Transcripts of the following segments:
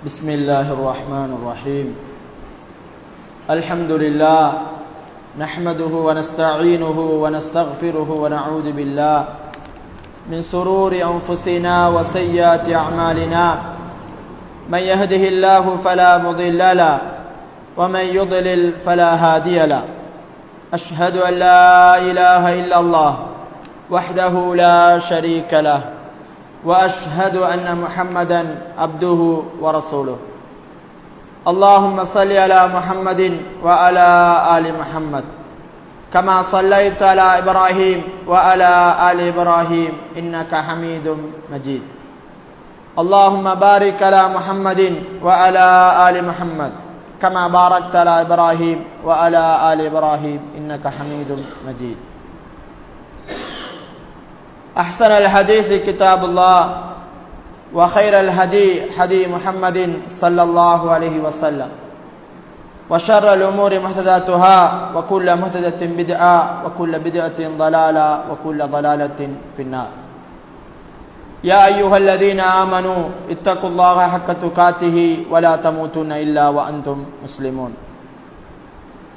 بسم الله الرحمن الرحيم الحمد لله نحمده ونستعينه ونستغفره ونعوذ بالله من شرور أنفسنا وسيئات أعمالنا من يهده الله فلا مضل له ومن يضلل فلا هادي له أشهد أن لا إله إلا الله وحده لا شريك له وأشهد أن محمدا عبده ورسوله اللهم صل على محمد وعلى آل محمد كما صليت على إبراهيم وعلى آل إبراهيم إنك حميد مجيد اللهم بارك على محمد وعلى آل محمد كما باركت على إبراهيم وعلى آل إبراهيم إنك حميد مجيد أحسن الحديث كتاب الله وخير الهدي هدي محمد صلى الله عليه وسلم وشر الأمور محدثاتها وكل محدثة بدعة وكل بدعة ضلالة وكل ضلالة في النار يا أيها الذين آمنوا اتقوا الله حق تقاته ولا تموتن إلا وأنتم مسلمون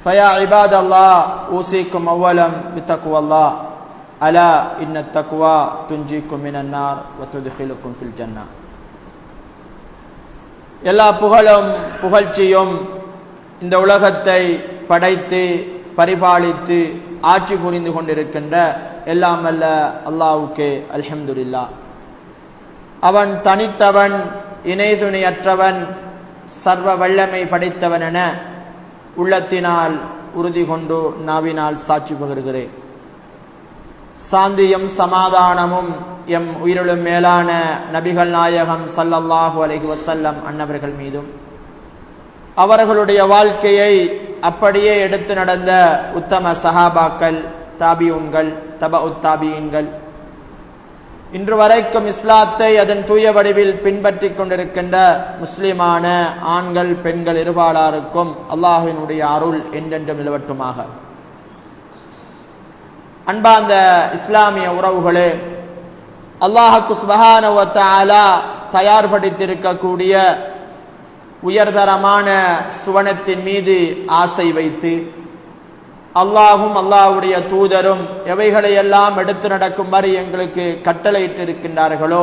فيا عباد الله أوصيكم أولا بتقوى الله ألا إن التقوى تنجيكم من النار وتدخلكم في الجنة எல்லா புகழும் புகழ்ச்சியும் இந்த உலகத்தை படைத்து பரிபாலித்து ஆட்சி புரிந்து கொண்டிருக்கின்ற எல்லாம் வல்ல அல்லாஹ்வுக்கே அல்ஹம்துலில்லாஹ். அவன் தனித்தவன், இணை துணையற்றவன், சர்வ வல்லமை படைத்தவன் என உள்ளத்தினால் உறுதி கொண்டு நாவினால் சாட்சி பகர்கிறேன். சாந்தியும் சமாதானமும் எம் உயிரிலும் மேலான நபிகள் நாயகம் ஸல்லல்லாஹு அலைஹி வஸல்லம் அன்னவர்கள் மீதும் அவர்களுடைய வாழ்க்கையை அப்படியே எடுத்து நடந்த உத்தம சஹாபாக்கள், தாபியூன்கள், தபஉத் தாபியீன்கள், இன்று வரைக்கும் இஸ்லாத்தை அதன் தூய வடிவில் பின்பற்றி கொண்டிருக்கின்ற முஸ்லிமான ஆண்கள் பெண்கள் இருபாலாருக்கும் அல்லாஹ்வினுடைய அருள் என்றென்றும் நிலவட்டுமாக. அன்பார்ந்த இஸ்லாமிய உறவுகளே, அல்லாஹ் சுப்ஹானஹு வ தஆலா தயார்படுத்தியிருக்கக்கூடிய உயர்தரமான சுவனத்தின் மீது ஆசை வைத்து அல்லாஹும் அல்லாஹ்வுடைய தூதரும் எவைகளையெல்லாம் எடுத்து நடக்குமாறு எங்களுக்கு கட்டளையிட்டிருக்கின்றார்களோ,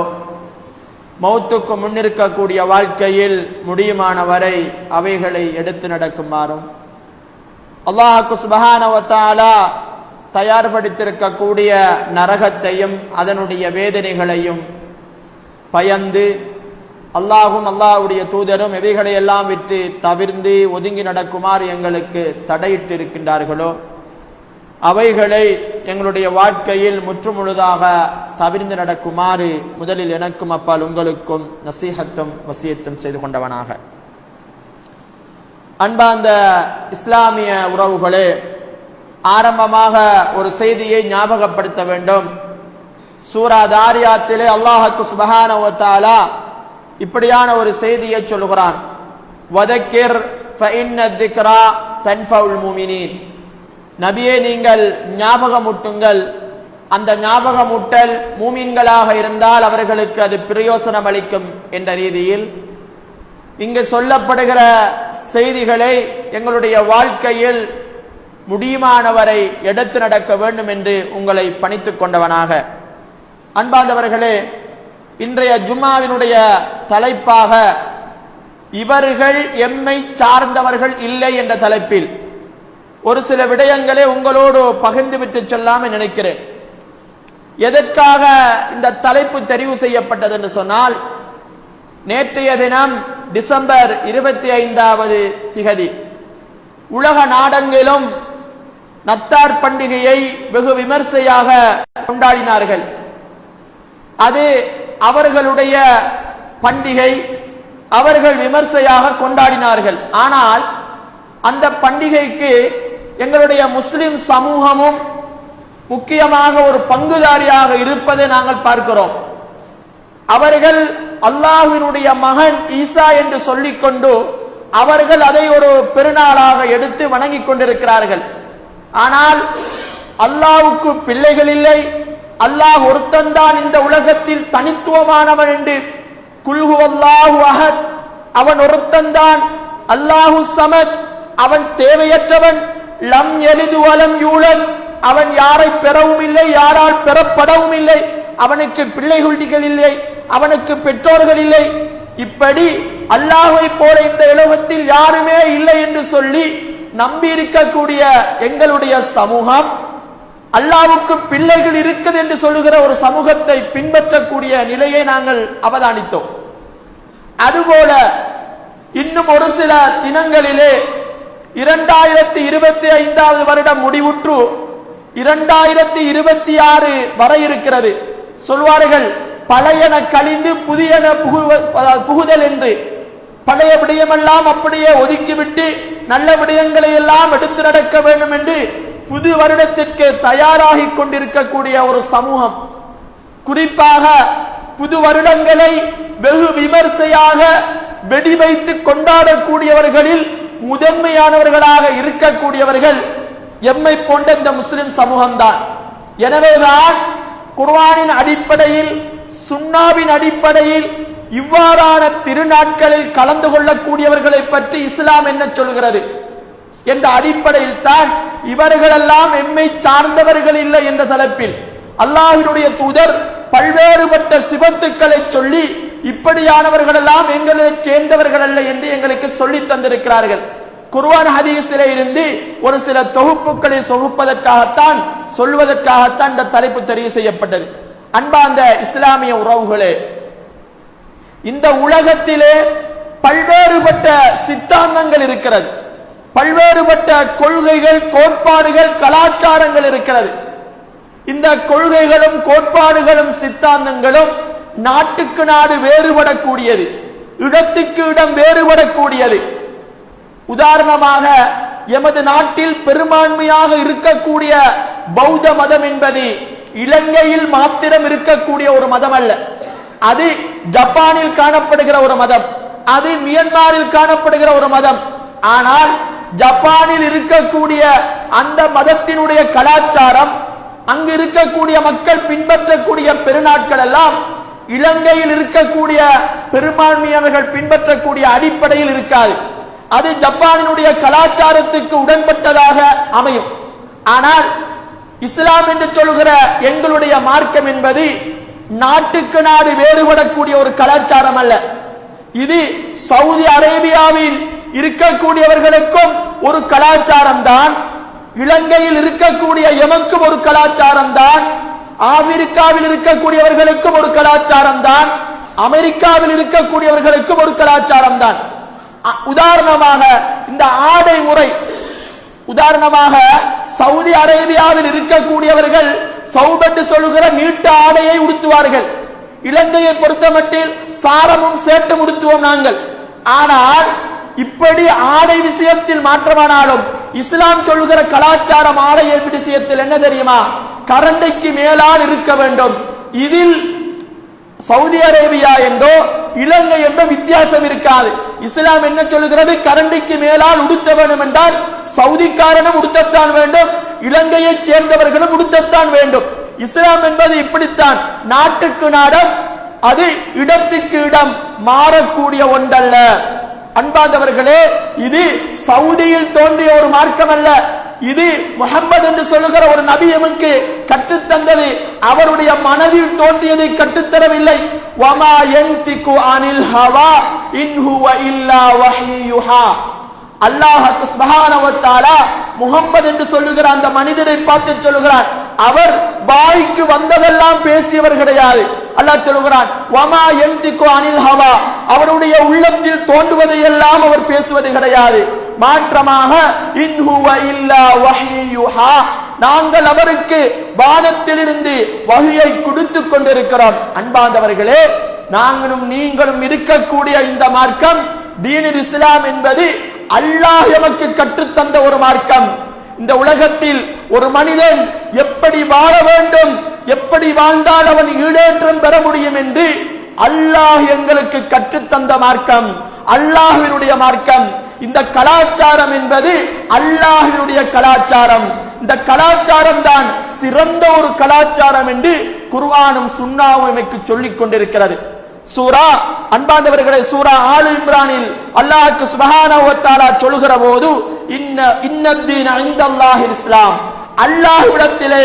மௌத்துக்கு முன்னிருக்கக்கூடிய வாழ்க்கையில் முடியுமான வரை அவைகளை எடுத்து நடக்குமாறும் அல்லாஹ் சுப்ஹானஹு வ தஆலா தயார்படுத்தியிருக்கக்கூடிய நரகத்தையும் அதனுடைய வேதனைகளையும் பயந்து அல்லாஹும் அல்லாஹ்வுடைய தூதரும் எவைகளை எல்லாம் விட்டு தவிர்ந்து ஒதுங்கி நடக்குமாறு எங்களுக்கு தடையிட்டு இருக்கின்றார்களோ அவைகளை எங்களுடைய வாழ்க்கையில் முற்றுமுழுதாக தவிர்ந்து நடக்குமாறு முதலில் எனக்கும் அப்பால் உங்களுக்கும் நசீஹத்தும் வசியத்தும் செய்து கொண்டவனாக. அன்பார்ந்த இஸ்லாமிய உறவுகளே, ஆரம்பமாக ஒரு செய்தியை ஞாபகப்படுத்த வேண்டும். சூரா தாரியாத்திலே அல்லாஹ் சுப்ஹானஹு வ தஆலா இப்படியான ஒரு செய்தியை சொல்கிறான். வதக்கிர் ஃபஇன்ன ذிக்ரா தன்ஃபஉல் முஃமினீன். நபியே, நீங்கள் ஞாபகமூட்டுங்கள். அந்த ஞாபகமூட்டல் மூமின்களாக இருந்தால் அவர்களுக்கு அது பிரயோசனம் அளிக்கும் என்ற ரீதியில் இங்கு சொல்லப்படுகிற செய்திகளை எங்களுடைய வாழ்க்கையில் முடியுமானவரை எடுத்து நடக்க வேண்டும் என்று உங்களை பணித்துக் கொண்டவனாக. அன்பார்ந்தவர்களே, இன்றைய ஜும்மாவினுடைய தலைப்பாக இவர்கள் எம்மை சார்ந்தவர்கள் இல்லை என்ற தலைப்பில் ஒரு சில விடயங்களை உங்களோடு பகிர்ந்துவிட்டு சொல்லாமல் நினைக்கிறேன். எதற்காக இந்த தலைப்பு தெரிவு செய்யப்பட்டது என்று சொன்னால், நேற்றைய தினம் டிசம்பர் 25வது திகதி உலக நாடெங்கிலும் நத்தார் பண்டிகையை வெகு விமர்சையாக கொண்டாடினார்கள். அது அவர்களுடைய பண்டிகை, அவர்கள் விமர்சையாக கொண்டாடினார்கள். ஆனால் அந்த பண்டிகைக்கு எங்களுடைய முஸ்லிம் சமூகமும் முக்கியமாக ஒரு பங்குதாரியாக இருப்பதை நாங்கள் பார்க்கிறோம். அவர்கள் அல்லாஹ்வினுடைய மகன் ஈசா என்று சொல்லிக்கொண்டு அவர்கள் அதை ஒரு பெருநாளாக எடுத்து வணங்கிக் கொண்டிருக்கிறார்கள். ஆனால் அல்லாஹ்வுக்கு பிள்ளைகள் இல்லை, அல்லாஹ் ஒருத்தன்தான் இந்த உலகத்தில் தனித்துவமானவன் என்று குல் ஹுவல்லாஹு அஹத் அவன் ஒருத்தன்தான். அல்லாஹு சமத், அவன் தேவையற்றவன். லம் யலிது வலம் யூலத், அவன் யாரை பெறவும் இல்லை, யாரால் பெறப்படவும் இல்லை. அவனுக்கு பிள்ளைகள் இல்லை, அவனுக்கு பெற்றோர்கள் இல்லை. இப்படி அல்லாஹ்வை போல இந்த உலகத்தில் யாருமே இல்லை என்று சொல்லி நம்பி இருக்கக்கூடிய எங்களுடைய சமூகம் அல்லாஹ்வுக்கு பிள்ளைகள் இருக்குது என்று சொல்லுகிற ஒரு சமூகத்தை பின்பற்றக்கூடிய நிலையை நாங்கள் அவதானித்தோம். அதுபோல இன்னும் ஒரு சில தினங்களிலே 2025 வருடம் முடிவுற்று 2026 வர இருக்கிறது. சொல்வார்கள் பழையன கழிந்து புதியன புகுதல் என்று. பழைய விடயமெல்லாம் அப்படியே ஒதுக்கிவிட்டு நல்ல விடயங்களை எல்லாம் எடுத்து நடக்க வேண்டும் என்று புது வருடத்திற்கு தயாராகி கொண்டிருக்கக்கூடிய ஒரு சமூகம், குறிப்பாக புது வருடங்களை வெகு விமர்சையாக வெடி வைத்து கொண்டாடக்கூடியவர்களில் முதன்மையானவர்களாக இருக்கக்கூடியவர்கள் எம்மை போன்ற இந்த முஸ்லிம் சமூகம்தான். எனவேதான் குர்ஆனின் அடிப்படையில், சுன்னாவின் அடிப்படையில் இவ்வாறான திருநாட்களில் கலந்து கொள்ளக்கூடியவர்களை பற்றி இஸ்லாம் என்ன சொல்கிறது என்ற அடிப்படையில் தான் இவர்களெல்லாம் எம்மை சார்ந்தவர்கள் இல்லை என்ற தலைப்பில் அல்லாஹ்வுடைய தூதர் பல்வேறுபட்ட சிபத்துக்களை சொல்லி இப்படியானவர்கள் எல்லாம் எங்களை சேர்ந்தவர்கள் அல்ல என்று எங்களுக்கு சொல்லி தந்திருக்கிறார்கள். குர்ஆன் ஹதீஸிலே இருந்து ஒரு சில தொகுப்புகளை சொல்வதற்காகத்தான் இந்த தலைப்பு தெரிவு செய்யப்பட்டது. அன்பார்ந்த இஸ்லாமிய உறவுகளே, இந்த உலகத்திலே பல்வேறுபட்ட சித்தாந்தங்கள் இருக்கிறது, பல்வேறுபட்ட கொள்கைகள், கோட்பாடுகள், கலாச்சாரங்கள் இருக்கிறது. இந்த கொள்கைகளும் கோட்பாடுகளும் சித்தாந்தங்களும் நாட்டுக்கு நாடு வேறுபடக்கூடியது, இடத்துக்கு இடம் வேறுபடக்கூடியது. உதாரணமாக எமது நாட்டில் பெரும்பான்மையாக இருக்கக்கூடிய பௌத்த மதம் என்பது இலங்கையில் மாத்திரம் இருக்கக்கூடிய ஒரு மதம் அல்ல. அது ஜப்பானில் காணப்படுகிற ஒரு மதம், அது மியன்மாரில் காணப்படுகிற ஒரு மதம். ஆனால் ஜப்பானில் இருக்கக்கூடிய அந்த மதத்தினுடைய கலாச்சாரம், அங்கு இருக்கக்கூடிய மக்கள் பின்பற்றக்கூடிய பெருநாட்கள் எல்லாம் இலங்கையில் இருக்கக்கூடிய பெரும்பான்மையானவர்கள் பின்பற்றக்கூடிய அடிப்படையில் இருக்காது. அது ஜப்பானினுடைய கலாச்சாரத்துக்கு உடன்பட்டதாக அமையும். ஆனால் இஸ்லாம் என்று சொல்கிற எங்களுடைய மார்க்கம் என்பது நாட்டுக்கு நாடு வேறுபடக்கூடிய ஒரு கலாச்சாரம் அல்ல. இது சவுதி அரேபியாவில் இருக்கக்கூடியவர்களுக்கும் ஒரு கலாச்சாரம் தான், இலங்கையில் இருக்கக்கூடிய எமக்கும் ஒரு கலாச்சாரம் தான், ஆப்பிரிக்காவில் இருக்கக்கூடியவர்களுக்கும் ஒரு கலாச்சாரம் தான், அமெரிக்காவில் இருக்கக்கூடியவர்களுக்கும் ஒரு கலாச்சாரம் தான். உதாரணமாக இந்த ஆடை முறை, உதாரணமாக சவுதி அரேபியாவில் இருக்கக்கூடியவர்கள் சௌப் என்று சொல்லுகிற நீட்ட ஆடையை உடுத்துவார்கள். இலங்கையை பொறுத்தமட்டில் சாரமும் சேட்டும் உடுத்துவோம் நாங்கள். ஆனால் இப்படி ஆடை விஷயத்தில் மாற்றமானாலும் இஸ்லாம் சொல்லுகிற கலாச்சாரம் ஆடை விஷயத்தில் என்ன தெரியுமா? கரண்டைக்கு மேலால் இருக்க வேண்டும். இதில் சவுதி அரேபியா என்றோ இலங்கை என்றோ வித்தியாசம் இருக்காது. இஸ்லாம் என்ன சொல்லுகிறது? கரண்டைக்கு மேலால் உடுத்த வேண்டும் என்றால் சவுதிக்காரனும் உடுத்தத்தான் வேண்டும், இலங்கையை சேர்ந்தவர்களும் உடுத்தத்தான் வேண்டும். இஸ்லாம் என்பது இப்படித்தான், நாட்டுக்கு நாடம், அது இடத்துக்கு இடம் மாறக்கூடிய ஒன்றல்ல. அன்பார்ந்தவர்களே, இது சவுதியில் தோன்றிய ஒரு மார்க்கம் அல்ல. இது முஹம்மது என்று சொல்லுகிற ஒரு நபி எமக்கு கற்றுத்தந்தது. அவருடைய மனதில் தோன்றியதை கற்றுத்தரவில்லை. வமா யன்திகு அனில் ஹவா இன் ஹுவ இல்லா வஹ்யுஹா. அல்லாஹ் சுப்ஹானஹு வ தஆலா முஹம்மது என்று சொல்லுகிற அந்த மனிதரை பார்த்து சொல்லுகிறான், அவர் வாய்க்கு வந்ததெல்லாம் பேசியவர் கிடையாது. அல்லாஹ் சொல்லுகிறான், வமா யன்திகு அனில் ஹவா, அவருடைய உள்ளத்தில் தோன்றுவதையெல்லாம் அவர் பேசுவது கிடையாது. மாற்றமாக இன் ஹுவ இல்லா வஹ்யுஹா, நாங்கள் அவருக்கு வானத்திலிருந்து வஹ்யை கொடுத்து கொண்டிருக்கிறோம். அன்பார்ந்தவர்களே, நாங்களும் நீங்களும் இருக்கக்கூடிய இந்த மார்க்கம் தீனுல் இஸ்லாம் என்பது அல்லாஹ் எமக்கு கற்றுத்தந்த ஒரு மார்க்கம். இந்த உலகத்தில் ஒரு மனிதன் எப்படி வாழ வேண்டும், எப்படி வாழ்ந்தால் அவன் ஈடேற்றம் பெற முடியும் என்று அல்லாஹ் எங்களுக்கு கற்றுத்தந்த மார்க்கம், அல்லாஹ்வினுடைய மார்க்கம். இந்த கலாச்சாரம் என்பது அல்லாஹ்வினுடைய கலாச்சாரம். இந்த கலாச்சாரம் தான் சிறந்த ஒரு கலாச்சாரம் என்று குர்ஆனும் சுன்னாவும் எமக்கு சொல்லிக் கொண்டிருக்கிறது. சூரா அன்பார்ந்தவர்களே, சூரா ஆலு இம்ரானில் அல்லாஹ் சுப்ஹானஹு வ தஆலா சொல்லுகிற போது இன்னத்தீன இன்தல்லாஹில் இஸ்லாம், அல்லாஹ்விடத்திலே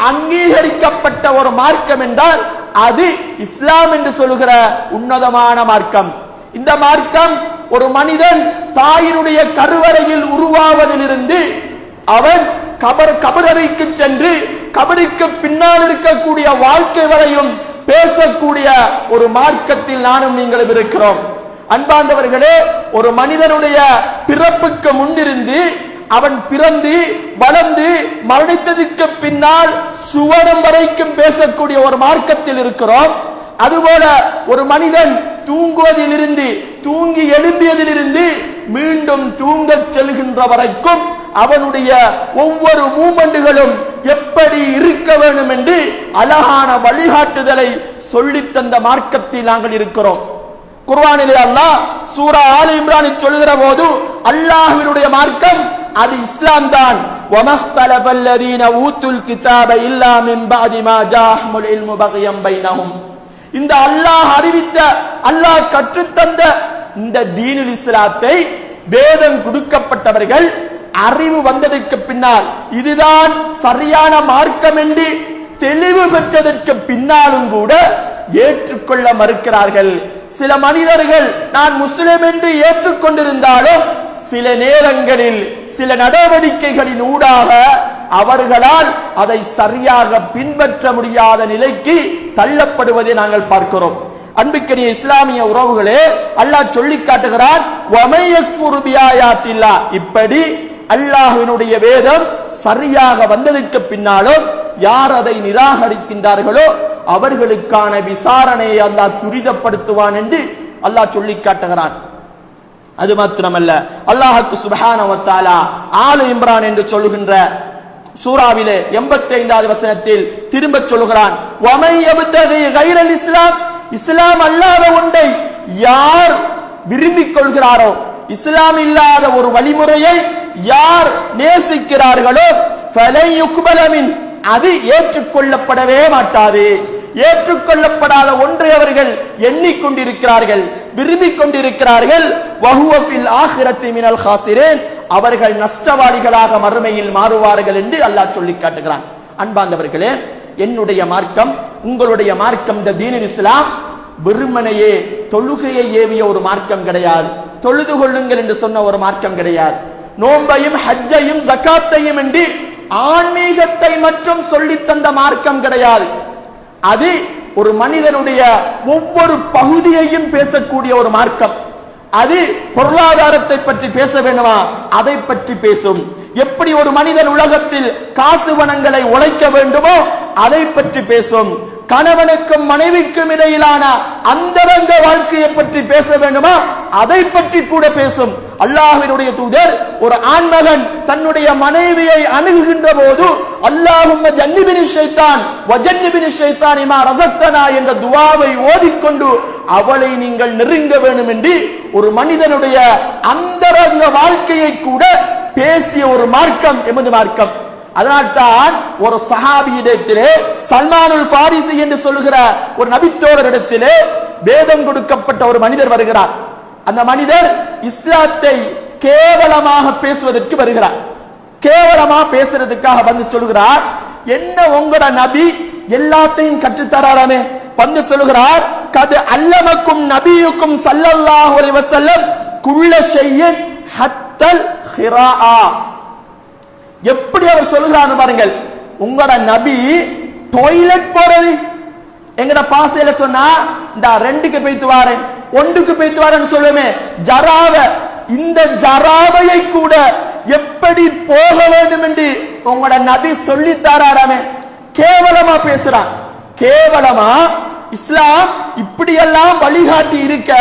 அங்கீகரிக்கப்பட்ட ஒரு மார்க்கம் என்றால் அது இஸ்லாம் என்று சொல்லுகிற உன்னதமான மார்க்கம். இந்த மார்க்கம் ஒரு மனிதன் தாயினுடைய கருவறையில் உருவாவதிலிருந்து அவன் கபரறைக்கு சென்று கபருக்கு பின்னால் இருக்கக்கூடிய வாழ்க்கை வரையும் பேசக்கூடிய ஒரு மார்க்கத்தில் நானும் நீங்களும் இருக்கிறோம். அன்பார்ந்தவர்களே, ஒரு மனிதனுடைய பிறப்புக்கு முன்னிருந்து அவன் பிறந்து வளர்ந்து மரணித்ததுக்கு பின்னால் சுவனம் வரைக்கும் பேசக்கூடிய ஒரு மார்க்கத்தில் இருக்கிறோம். அதுபோல ஒரு மனிதன் தூங்குவதிலிருந்து தூங்கி எழும்பியதிலிருந்து மீண்டும் தூங்கச் செல்கின்ற வரைக்கும் அவனுடைய ஒவ்வொரு மூமெண்டுகளும் எப்படி இருக்க வேண்டும் என்று அழகான வழிகாட்டுதலை சொல்லித் தந்த மார்க்கத்தில் நாங்கள் இருக்கிறோம். குர்ஆனிலே அல்லாஹ் சூரா ஆலு இம்ரானில் சொல்லுகிற போது அல்லாஹ்வினுடைய மார்க்கம் அது இஸ்லாம் தான். வமக்தலஃபல்லதீன ஊத்துல் கிதாப இல்லா மின் பஅதி மா ஜாஅஹுல் இல்மு பக்யம் பைனஹும். இந்த அல்லாஹ் அறிவித்த, அல்லாஹ் கற்றுத்தந்த இந்த தீனுல் இஸ்லாத்தை வேதம் கொடுக்கப்பட்டவர்கள் அறிவு வந்ததற்கு பின்னால் இதுதான் சரியான மார்க்கம் என்று தெளிவு பெற்றதற்கு பின்னாலும் கூட ஏற்றுக்கொள்ள மறுக்கிறார்கள். சில மனிதர்கள் நான் முஸ்லிம் என்று ஏற்றுக்கொண்டிருந்தாலும் சில நேரங்களில் சில நடவடிக்கைகளின் ஊடாக அவர்களால் அதை சரியாக பின்பற்ற முடியாத நிலைக்கு தள்ளப்படுவதை நாங்கள் பார்க்கிறோம். அன்புக்குரிய இஸ்லாமிய உறவுகளே, அல்லாஹ் சொல்லி காட்டுகிறான், இப்படி அல்லாஹ்வினுடைய வேதம் சரியாக வந்ததற்கு பின்னாலும் யார் அதை நிராகரிக்கின்றார்களோ அவர்களுக்கான விசாரணையை அல்லாஹ் துரிதப்படுத்துவான் என்று அல்லாஹ் சொல்லி காட்டுகிறான். அது மாத்திரமல்ல, அல்லாஹ் சுப்ஹானஹு வ தஆலா ஆலு இம்ரான் என்று சொல்லுகின்ற சூராவிலே 85வது வசனத்தில் திரும்ப சொல்லுகிறான், வமை யப்தகி கைரல் இஸ்லாம், இஸ்லாம் அல்லாத ஒன்றை யார் விரும்பிக் கொள்கிறாரோ, இஸ்லாம் இல்லாத ஒரு வழிமுறையை யார் நேசிக்கிறார்களோ ஃபலை யுக்பல மின், அது ஏற்றுக்கொள்ளப்படவே மாட்டாது. ஏற்றுக்கொள்ளப்படாத ஒன்றை அவர்கள் எண்ணிக்கொண்டிருக்கிறார்கள், விரும்பிக் கொண்டிருக்கிறார்கள். வஹுவ ஃபில் ஆখিরাতি மினல் காசிரீன், அவர்கள் நஷ்டவாளிகளாக மறுமையில் மாறுவார்கள் என்று அல்லாஹ் சொல்லி காட்டுகிறான். அன்பார்ந்தவர்களே, என்னுடைய மார்க்கம், உங்களுடைய மார்க்கம் இந்த தீனுல் இஸ்லாம் வெறுமனையே தொழுகையை ஏவிய ஒரு மார்க்கம் கிடையாது. தொழுது கொள்ளுங்கள் என்று சொன்ன ஒரு மார்க்கம் கிடையாது. நோன்பையும் ஹஜ்ஜையும் ஜகாத்தையும் என்று ஆன்மீகத்தை மற்றும் சொல்லி தந்த மார்க்கம் கிடையாது. அது ஒரு மனிதனுடைய ஒவ்வொரு பகுதியையும் பேசக்கூடிய ஒரு மார்க்கம். அது பொருளாதாரத்தை பற்றி பேச வேண்டுமா, அதை பற்றி பேசும். எப்படி ஒரு மனிதன் உலகத்தில் காசு பணங்களை உழைக்க வேண்டுமோ அதை பற்றி பேசும். கணவனுக்கும் மனைவிக்கும் இடையிலான அந்தரங்க வாழ்க்கையை பற்றி பேச வேண்டுமா அதை பற்றி கூட பேசும். அல்லாஹ்வினுடைய தூதர் ஒரு ஆண்மகன் தன்னுடைய மனைவியை அணுகுகின்ற போது அல்லாஹும்ம ஜன்னிபினி ஷைத்தான் வஜன்னிபினி ஷைத்தான் மா ரஸக்தனா என்ற துஆவை ஓதிக்கொண்டு அவளை நீங்கள் நெருங்க வேண்டும் என்று ஒரு மனிதனுடைய அந்தரங்க வாழ்க்கையை கூட பேசிய ஒரு மார்க்கம் எமது மார்க்கம். அதனால்தான் ஒரு சஹாபியிடத்திலே சல்மானுல் ஃபாரிசி என்று சொல்லுகிற ஒரு நபித்தோழரிடத்திலே வேதம் கொடுக்கப்பட்ட ஒரு மனிதர் வருகிறார். அந்த மனிதர் இஸ்லாத்தை கேவலமாக பேசுவதற்கு வருகிறார். கேவலமா பேசுறதுக்காக வந்து சொல்லுகிறார், என்ன உங்களோட நபி எல்லாத்தையும் கற்றுத்தராராமே, வந்து சொல்லுகிறார், கது அல்லமக்கும் நபியுக்கும் ஸல்லல்லாஹு அலைஹி வஸல்லம் குல்ல ஷைஇன் ஹத்தல் ஹிராஆ. எப்படி அவர் சொல்லுகிறான்னு பாருங்கள். உங்களோட நபி டாய்லெட் போறது எங்கட பாசையில சொன்னா இந்த ரெண்டுக்கு போய்த்து வாரேன் ஒன்றுக்கு போய்த்து வாரேன்னு சொல்லுமே ஜராவ, இந்த ஜராவையை கூட எப்படி போக வேண்டும் என்று உங்களோட நபி சொல்லி தாராராமே. கேவலமா பேசுறான், கேவலமா. இஸ்லாம் இப்படியெல்லாம் வழிகாட்டி இருக்க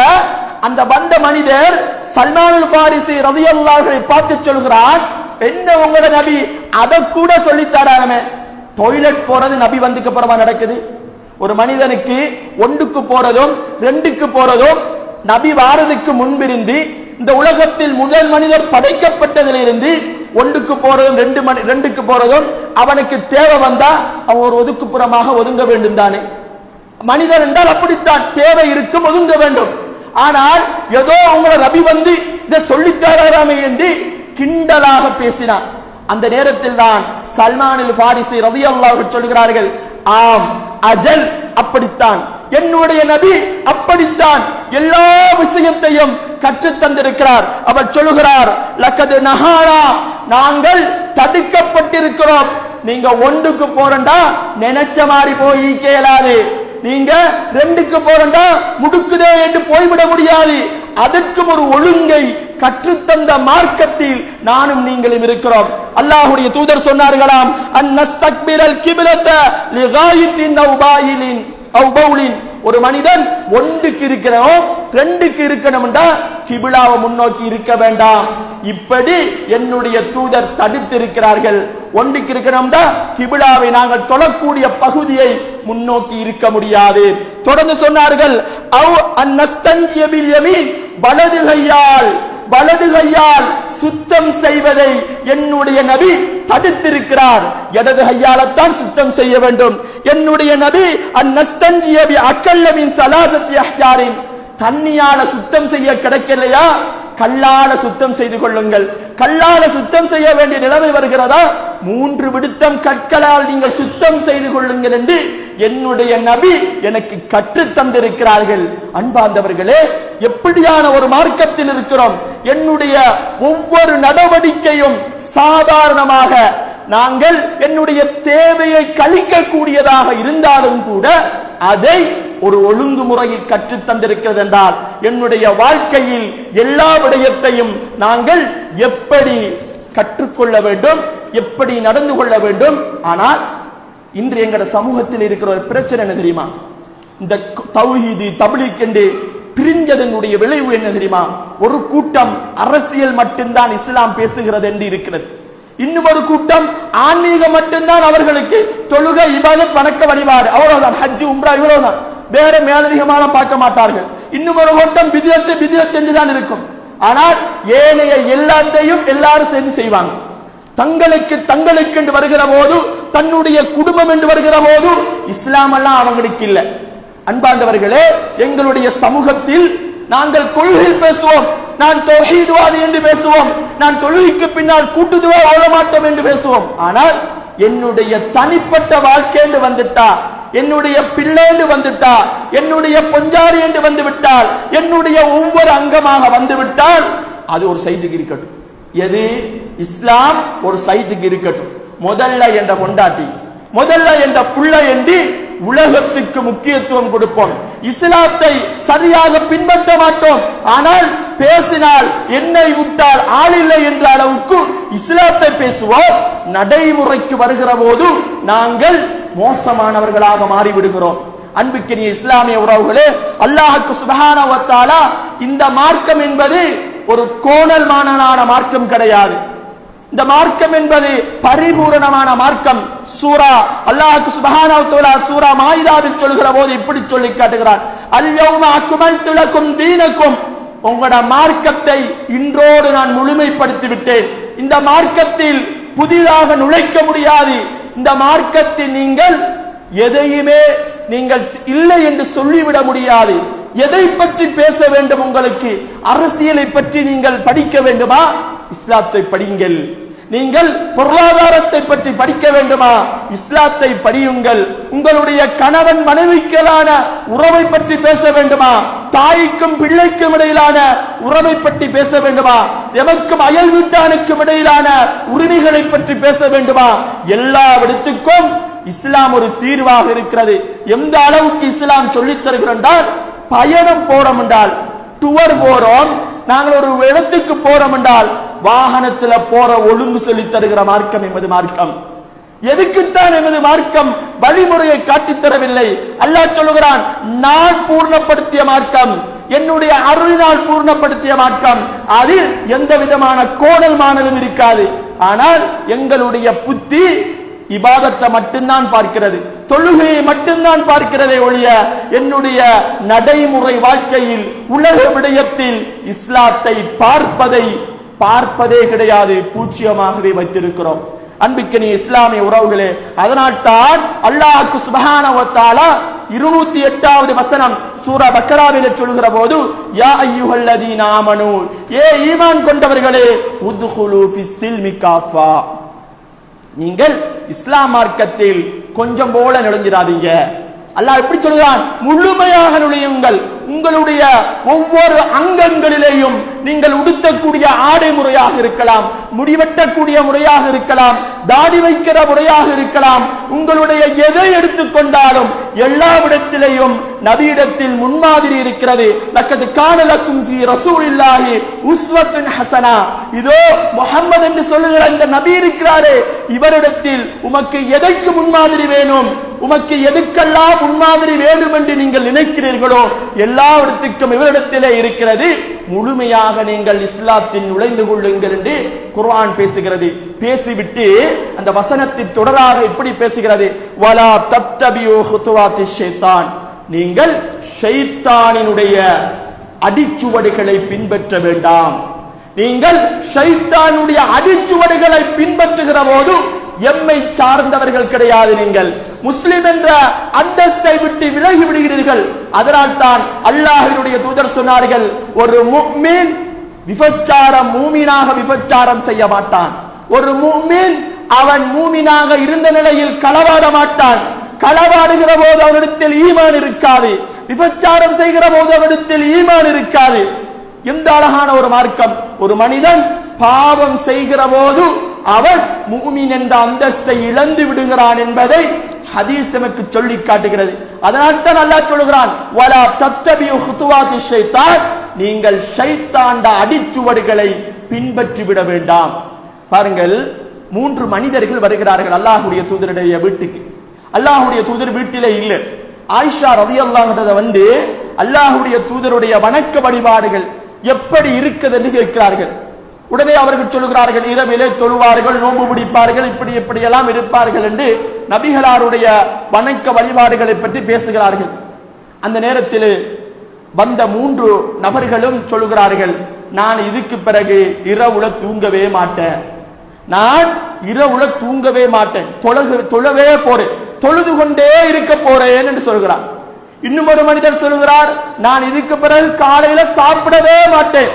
அந்த வந்த மனிதர் சல்மானுல் ஃபாரிசி ரலியல்லாஹு அன்ஹு பார்த்து சொல்கிறான், என்ன உங்களோட நபி அதை கூட சொல்லித்தாராமே. டாய்லெட் போறது நபி வந்துக்கு அப்புறமா நடக்குது. ஒரு மனிதனுக்கு ஒன்றுக்கு போறதும் ரெண்டுக்கு போறதும் நபி வாரதுக்கு முன்பிருந்து இந்த உலகத்தில் முதல் மனிதர் படைக்கப்பட்டதிலிருந்து ஒன்றுக்கு போறதும் ரெண்டுக்கு போறதும் அவனுக்கு தேவை வந்தா அவன் ஒரு ஒதுக்குப்புறமாக ஒதுங்க வேண்டும் தானே. மனிதன் என்றால் அப்படித்தான், தேவை இருக்கும், ஒதுங்க வேண்டும். ஆனால் ஏதோ உங்களை ரபி வந்து இதை சொல்லித்தாராமே என்று கிண்டலாக பேசினான். அந்த நேரத்தில் தான் சல்மானில் ஃபாரிசி ரலியல்லாஹு அன்ஹு சொல்கிறார்கள், ஆம் அஜல் அப்படித்தான், என்னுடைய நபி அப்படித்தான் எல்லா விஷயத்தையும் கற்றுத் தந்திருக்கிறார். அவர் சொல்லுகிறார், லக்கது நஹானா, நாங்கள் தடுக்கப்பட்டிருக்கிறோம். நீங்க ஒன்றுக்கு போறண்டா நினைச்ச மாதிரி போய் கேளாது, நீங்க ரெண்டுக்கு போறண்டா முடுக்குதே என்று போய்விட முடியாது. அதற்கும் ஒரு ஒழுங்கை கற்றுத்தந்த மார்க்கத்தில் நானும் நீங்களும் இருக்கிறோம். அல்லாஹ்வுடைய தூதர் சொன்னார்களாம், அன்னஸ்தக்பிரல் கிப்லத லிகாயித்தின் அவு பாயிலின் அவு பவுலின், ஒரு மனிதன் ஒன்றுக்கு இருக்கணும் ரெண்டுக்கு இருக்கணும்டா கிபிலாவை முன்னோக்கி இருக்க வேண்டாம். இப்படி என்னுடைய தூதர் தடுத்திருக்கிறார்கள். ஒன்றுக்கு இருக்கணும்டா கிபிலாவை நாங்கள் தொழக்கூடிய பகுதியை முன்னோக்கி இருக்க முடியாது. தொடர்ந்து சொன்னார்கள், அவ் அன்னஸ்தன்கிய பில் யமீன், வலது கையால் சுத்தம் செய்வதை என்னுடைய நபி தடுத்திருக்கிறார். இடது கையால்தான் சுத்தம் செய்ய வேண்டும். என்னுடைய நபி அன்னஸ்தன்கிய பி அக்கல்ல மின் ஸலாஸத்தி அஹ்ஜாரின், தண்ணியால சுத்தம் செய்ய கிடைக்கலையா கல்லால சுத்தம் செய்து கொள்ளுங்கள். கல்லால சுத்தம் செய்ய வேண்டிய நிலைமை வருகிறதா, 3 விடுத்தம் கற்களால் நீங்கள் சுத்தம் செய்து கொள்ளுங்கள் என்று என்னுடைய நபி எனக்கு கற்றுத் தந்திருக்கிறார்கள். அன்பார்ந்தவர்களே, எப்படியான ஒரு மார்க்கத்தில் இருக்கிறோம். என்னுடைய ஒவ்வொரு நடவடிக்கையும் சாதாரணமாக நாங்கள் என்னுடைய தேவையை கழிக்கக்கூடியதாக இருந்தாலும் கூட அதை ஒரு ஒழுங்குமுறையில் கற்றுத் தந்திருக்கிறது என்றால், என்னுடைய வாழ்க்கையில் எல்லா விடயத்தையும் நாங்கள் எப்படி கற்றுக்கொள்ள வேண்டும், எப்படி நடந்து கொள்ள வேண்டும். ஆனால் இன்று எங்கட சமூகத்தில் இருக்கிற ஒரு பிரச்சனை என்ன தெரியுமா, இந்த தௌஹீது தப்லீக் என்று பிரிஞ்சதனுடைய விளைவு என்ன தெரியுமா, ஒரு கூட்டம் அரசியல் மட்டும்தான் இஸ்லாம் பேசுகிறது என்று இருக்கிறது. இன்னும் ஒரு கூட்டம் ஆன்மீகம் மட்டும்தான் அவர்களுக்கு, தொழுகை இபாதத் வணக்க வழிபாடு அவ்வளவுதான், ஹஜ் உம்ரா இவ்வளவுதான், வேற மேலதிகமான பார்க்க மாட்டார்கள். இன்னும் ஒரு கூட்டம் பிதியத் என்றுதான் இருக்கும். ஆனால் ஏனைய எல்லாத்தையும் எல்லாரும் சேர்ந்து செய்வாங்க. தங்களுக்கு என்று வருகிற போது, தன்னுடைய குடும்பம் என்று வருகிற போது இஸ்லாம் எல்லாம் அவங்களுக்கு இல்லை. அன்பார்ந்தவர்களே, எங்களுடைய சமூகத்தில் நாங்கள் கொள்கையில் பேசுவோம், நான் தௌஹீத்வாதி என்று பேசுவோம், நான் தொழுகைக்கு பின்னால் கூட்டுதுவா ஓட மாட்டோம் என்று பேசுவோம். ஆனால் என்னுடைய தனிப்பட்ட வாழ்க்கை என்று வந்துட்டா, என்னுடைய பிள்ளை என்று வந்துட்டா, என்னுடைய பொஞ்சாரி என்று வந்து விட்டால், என்னுடைய ஒவ்வொரு அங்கமாக வந்து விட்டால் அது ஒரு சைட்டுக்கு இருக்கட்டும். எது இஸ்லாம் ஒரு சைட்டுக்கு இருக்கட்டும். முதல்ல என்ற கொண்டாட்டி, முதல்ல என்ற புள்ள என்று உலகத்துக்கு முக்கியத்துவம் கொடுப்போம். இஸ்லாத்தை சரியாக பின்பற்ற மாட்டோம். ஆனால் பேசினால் என்னை விட்டால் ஆளில்லை என்ற அளவுக்கு இஸ்லாத்தை பேசுவோம். நடைமுறைக்கு வருகிற போது நாங்கள் மோசமானவர்களாக மாறிவிடுகிறோம். அன்புக்கினிய இஸ்லாமிய உறவுகளே, அல்லாஹ்வுக்கு சுப்ஹானஹு வ தஆலா இந்த மார்க்கம் என்பது ஒரு கோணல் மாணலான மார்க்கம் கிடையாது. இந்த மார்க்கம் என்பது பரிபூரணமான மார்க்கம். சூரா அல்லாஹ்வுக்கு சுப்ஹானஹு வ தஆலா சூரா மாயிதாவில் சொல்கிற போது இப்படி சொல்லி காட்டுகிறான், அல்-யௌம அக்மல்து லக்கும் தீனக்கும், உங்களோட மார்க்கத்தை இன்றோடு நான் முழுமைப்படுத்தி விட்டேன். இந்த மார்க்கத்தில் புதிதாக நுழைக்க முடியாது. இந்த மார்க்கத்தில் நீங்கள் எதையுமே நீங்கள் இல்லை என்று சொல்லிவிட முடியாது. எதை பற்றி பேச வேண்டும், உங்களுக்கு அரசியலை பற்றி நீங்கள் படிக்க வேண்டுமா, இஸ்லாத்தை படியுங்கள். நீங்கள் பொருளாதாரத்தை பற்றி படிக்க வேண்டுமா, இஸ்லாத்தை படியுங்கள். உங்களுடைய கணவன் மனைவிக்கலான உறவை பற்றி பேச வேண்டுமா, தாய்க்கும் பிள்ளைக்கும் இடையிலான உறவை பற்றி பேச வேண்டுமா, எமக்கும் அயல் வீட்டானுக்கும் இடையிலான உரிமைகளை பற்றி பேச வேண்டுமா, எல்லா விடத்துக்கும் இஸ்லாம் ஒரு தீர்வாக இருக்கிறது. எந்த அளவுக்கு இஸ்லாம் சொல்லித் தருகிறால், பயணம் போறோம் என்றால், டூர் போறோம், நாங்கள் ஒரு இடத்துக்கு போறோம் என்றால் வாகனத்தில் போற ஒழுங்கு சொல்லி தருகிற மார்க்கம் எமது மார்க்கம். எதுக்குத்தான் எமது மார்க்கம் வழிமுறையை காட்டித் தரவில்லை. அல்லாஹ் சொல்லுகிறான், நான் பூர்ணப்படுத்திய மார்க்கம், என்னுடைய அருளினால் பூர்ணப்படுத்திய மார்க்கம். அதில் எந்த விதமான கோணல் மாணலும் இருக்காது. ஆனால் எங்களுடைய புத்தி இபாதத்தை மட்டும்தான் பார்க்கிறது, தொழுகையை மட்டும்தான் பார்க்கிறதே ஒழிய என்னுடைய நடைமுறை வாழ்க்கையில் உலக விடயத்தில் இஸ்லாத்தை பார்ப்பதே கிடையாது, பூச்சியமாகவே வைத்திருக்கிறோம். அன்பிற்கினிய இஸ்லாமிய உறவுகளே, அதனால் தான் அல்லாஹ்வுக்கு சுப்ஹானஹு வ தஆலா 208வது வசனம் சூரா பக்கராவிலே சொல்கிற போது யா அய்யுஹல்லதீன ஆமனூ, ஏ ஈமான் கொண்டவர்களே, உத்ஹுலூ ஃபிஸ்ஸில்மி காஃபா, நீங்கள் இஸ்லாம் மார்க்கத்தில் கொஞ்சம் போல நுழைஞ்சிராதீங்க. அல்லாஹ் எப்படி சொல்கிறான்? முழுமையாக நுழையுங்கள். உங்களுடைய ஒவ்வொரு அங்கங்களிலேயும் நீங்கள் உடுத்தக்கூடிய ஆடை முறையாக இருக்கலாம், முடிவெட்டக்கூடிய முறையாக இருக்கலாம், தாடி வைக்கிற முறையாக இருக்கலாம், உங்களுடைய எதை எடுத்துக்கொண்டாலும் எல்லாவிடத்திலேயும் நபியிடத்தில் முன்மாதிரி இருக்கிறது. லக்கத் கான லக்கும் ஃபீ ரசூலில்லாஹி உஸ்வத்துன் ஹஸனா, இதோ முஹம்மது என்று சொல்லுகிற இந்த நபி இருக்கிறாரே, இவரிடத்தில் உமக்கு எதற்கு முன்மாதிரி வேணும், உமக்கு எதுக்கெல்லாம் முன்மாதிரி வேண்டும் என்று நீங்கள் நினைக்கிறீர்களோ எல்லாவிடத்துக்கும் இவரிடத்திலே இருக்கிறது. முழுமையாக நீங்கள் இஸ்லாத்தில் நுழைந்து கொள்ளுங்கள் என்று குர்ஆன் பேசுகிறது. பேசிவிட்டு அந்த வசனத்தின் தொடராக இப்படி பேசுகிறது, வலா தத்தபியூ ஹுதுவாத்தி ஷைத்தான், நீங்கள் ஷைத்தானினுடைய அடிச்சுவடுகளை பின்பற்ற வேண்டாம். நீங்கள் ஷைத்தானுடைய அடிச்சுவடுகளை பின்பற்றுகிற போது எம்மை சார்ந்தவர்கள் கிடையாது, நீங்கள் முஸ்லிம் என்ற அந்தஸ்தை விட்டு விலகி விடுகிறீர்கள். அதனால் தான் அல்லாஹ்வினுடைய தூதர் சொன்னார்கள், ஒரு முஃமின் மூமினாக விபச்சாரம் செய்ய மாட்டான். ஒரு முஃமின் அவன் மூமினாக இருந்த நிலையில் களவாட மாட்டான். களவாடுகிற போது அவனிடத்தில் ஈமான் இருக்காது, விபச்சாரம் செய்கிற போது அவனிடத்தில் ஈமான் இருக்காது. எந்த அழகான ஒரு மார்க்கம்! ஒரு மனிதன் பாவம் செய்கிற போது அவன் முஃமின் என்ற அந்தஸ்தை இழந்து விடுகிறான் என்பதை ஹதீஸ் நமக்கு சொல்லி காட்டுகிறது. அதனால் தான் அல்லாஹ் சொல்கிறான், வலா தத்தபியூ ஹுதுவாத்தி ஷைத்தான், நீங்கள் ஷைத்தாண்ட அடிச்சுவடுகளை பின்பற்றி விட வேண்டாம். பாருங்கள், 3 மனிதர்கள் வருகிறார்கள் அல்லாஹ்வுடைய தூதருடைய வீட்டுக்கு. அல்லாஹ்வுடைய தூதர் வீட்டிலே இல்லை. ஆயிஷா ரலியல்லாஹு அன்ஹா வந்து அல்லாஹ்வுடைய தூதருடைய வணக்க வழிபாடுகள் எப்படி இருக்குது என்று கேட்கிறார்கள். உடனே அவர்கள் சொல்லுகிறார்கள், இரவிலே தொழுவார்கள், நோன்பு பிடிப்பார்கள், இப்படி எப்படியெல்லாம் இருப்பார்கள் என்று நபிகளாருடைய வணக்க வழிபாடுகளை பற்றி பேசுகிறார்கள். அந்த நேரத்தில் வந்த 3 நபர்களும் சொல்லுகிறார்கள், நான் இதுக்கு பிறகு இரவுல தூங்கவே மாட்டேன், நான் இரவுல தூங்கவே மாட்டேன், தொழவே போறேன், தொழுது கொண்டே இருக்க போறேன் என்று சொல்கிறார். இன்னும் ஒரு மனிதர் சொல்கிறார், நான் இதுக்கு பிறகு காலையில சாப்பிடவே மாட்டேன்,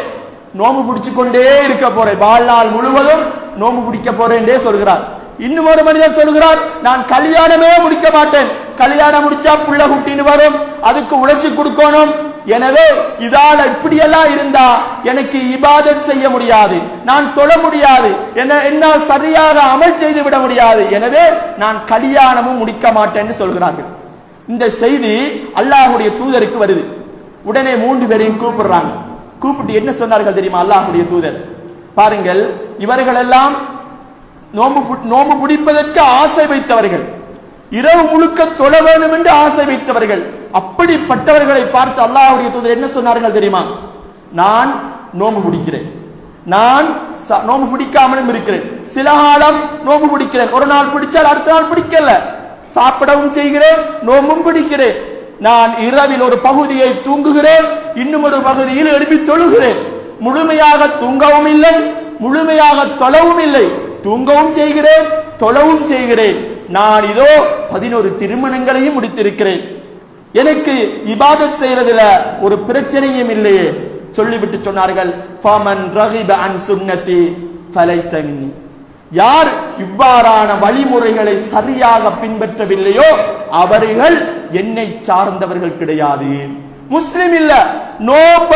நோம்பு பிடிச்சு கொண்டே இருக்க போறேன், வாழ்நாள் முழுவதும் நோம்பு பிடிக்க போறேன் என்றே சொல்கிறார். இன்னும் ஒரு மனிதர் சொல்கிறார், நான் கல்யாணமே முடிக்க மாட்டேன், கல்யாணம் முடிச்சா புள்ள குட்டின்னு வரும், அதுக்கு உழைச்சி கொடுக்கணும், எனவே இதால இப்படியெல்லாம் இருந்தா எனக்கு இபாதத் செய்ய முடியாது, நான் தொழ முடியாது, என்னால் சரியாக அமல் செய்து விட முடியாது, எனவே நான் கல்யாணமும் முடிக்க மாட்டேன்னு சொல்கிறார்கள். இந்த செய்தி அல்லாஹ்வுடைய தூதருக்கு வருது. உடனே 3 பேரையும் கூப்பிடுறாங்க. கூப்பிட்டு என்ன சொன்னார்கள் தெரியுமா அல்லாஹ்வுடைய தூதர்? பாருங்கள், இவர்களெல்லாம் நோம்பு பிடிப்பதற்கு ஆசை வைத்தவர்கள், இரவு முழுக்க தொழ வேண்டும் என்று ஆசை வைத்தவர்கள். அப்படிப்பட்டவர்களை பார்த்து அல்லாஹ்வுடைய தூதர் என்ன சொன்னார்கள் தெரியுமா? நான் நோம்பு பிடிக்கிறேன், நான் நோம்பு பிடிக்காமலும் இருக்கிறேன், சில காலம் நோம்பு பிடிக்கிறேன், ஒரு நாள் பிடிச்சால் அடுத்த நாள் பிடிக்கல, சாப்பிடவும் செய்கிறேன், நோம்பும் பிடிக்கிறேன், நான் இரவில் ஒரு பகுதியை தூங்குகிறேன், இன்னும் ஒரு பகுதியில் எழுப்பி தொழுகிறேன், முழுமையாக தூங்கவும் இல்லை, முழுமையாக தொழவும் இல்லை, தூங்கவும் செய்கிறேன், தொழவும் செய்கிறேன், நான் இதோ 11 திருமணங்களையும் முடித்திருக்கிறேன், எனக்கு இபாதத் செய்யறதுல ஒரு பிரச்சனையும் இல்லையே சொல்லிவிட்டு சொன்னார்கள், ஃபமன் ரகிப அன் சுன்னதி ஃபலைஸ மின்னி, யார் இவ்வாறான வழிமுறைகளை சரியாக பின்பற்றவில்லையோ அவர்கள் என்னை சார்ந்தவர்கள் கிடையாது. முஸ்லிம் இல்ல, நோம்ப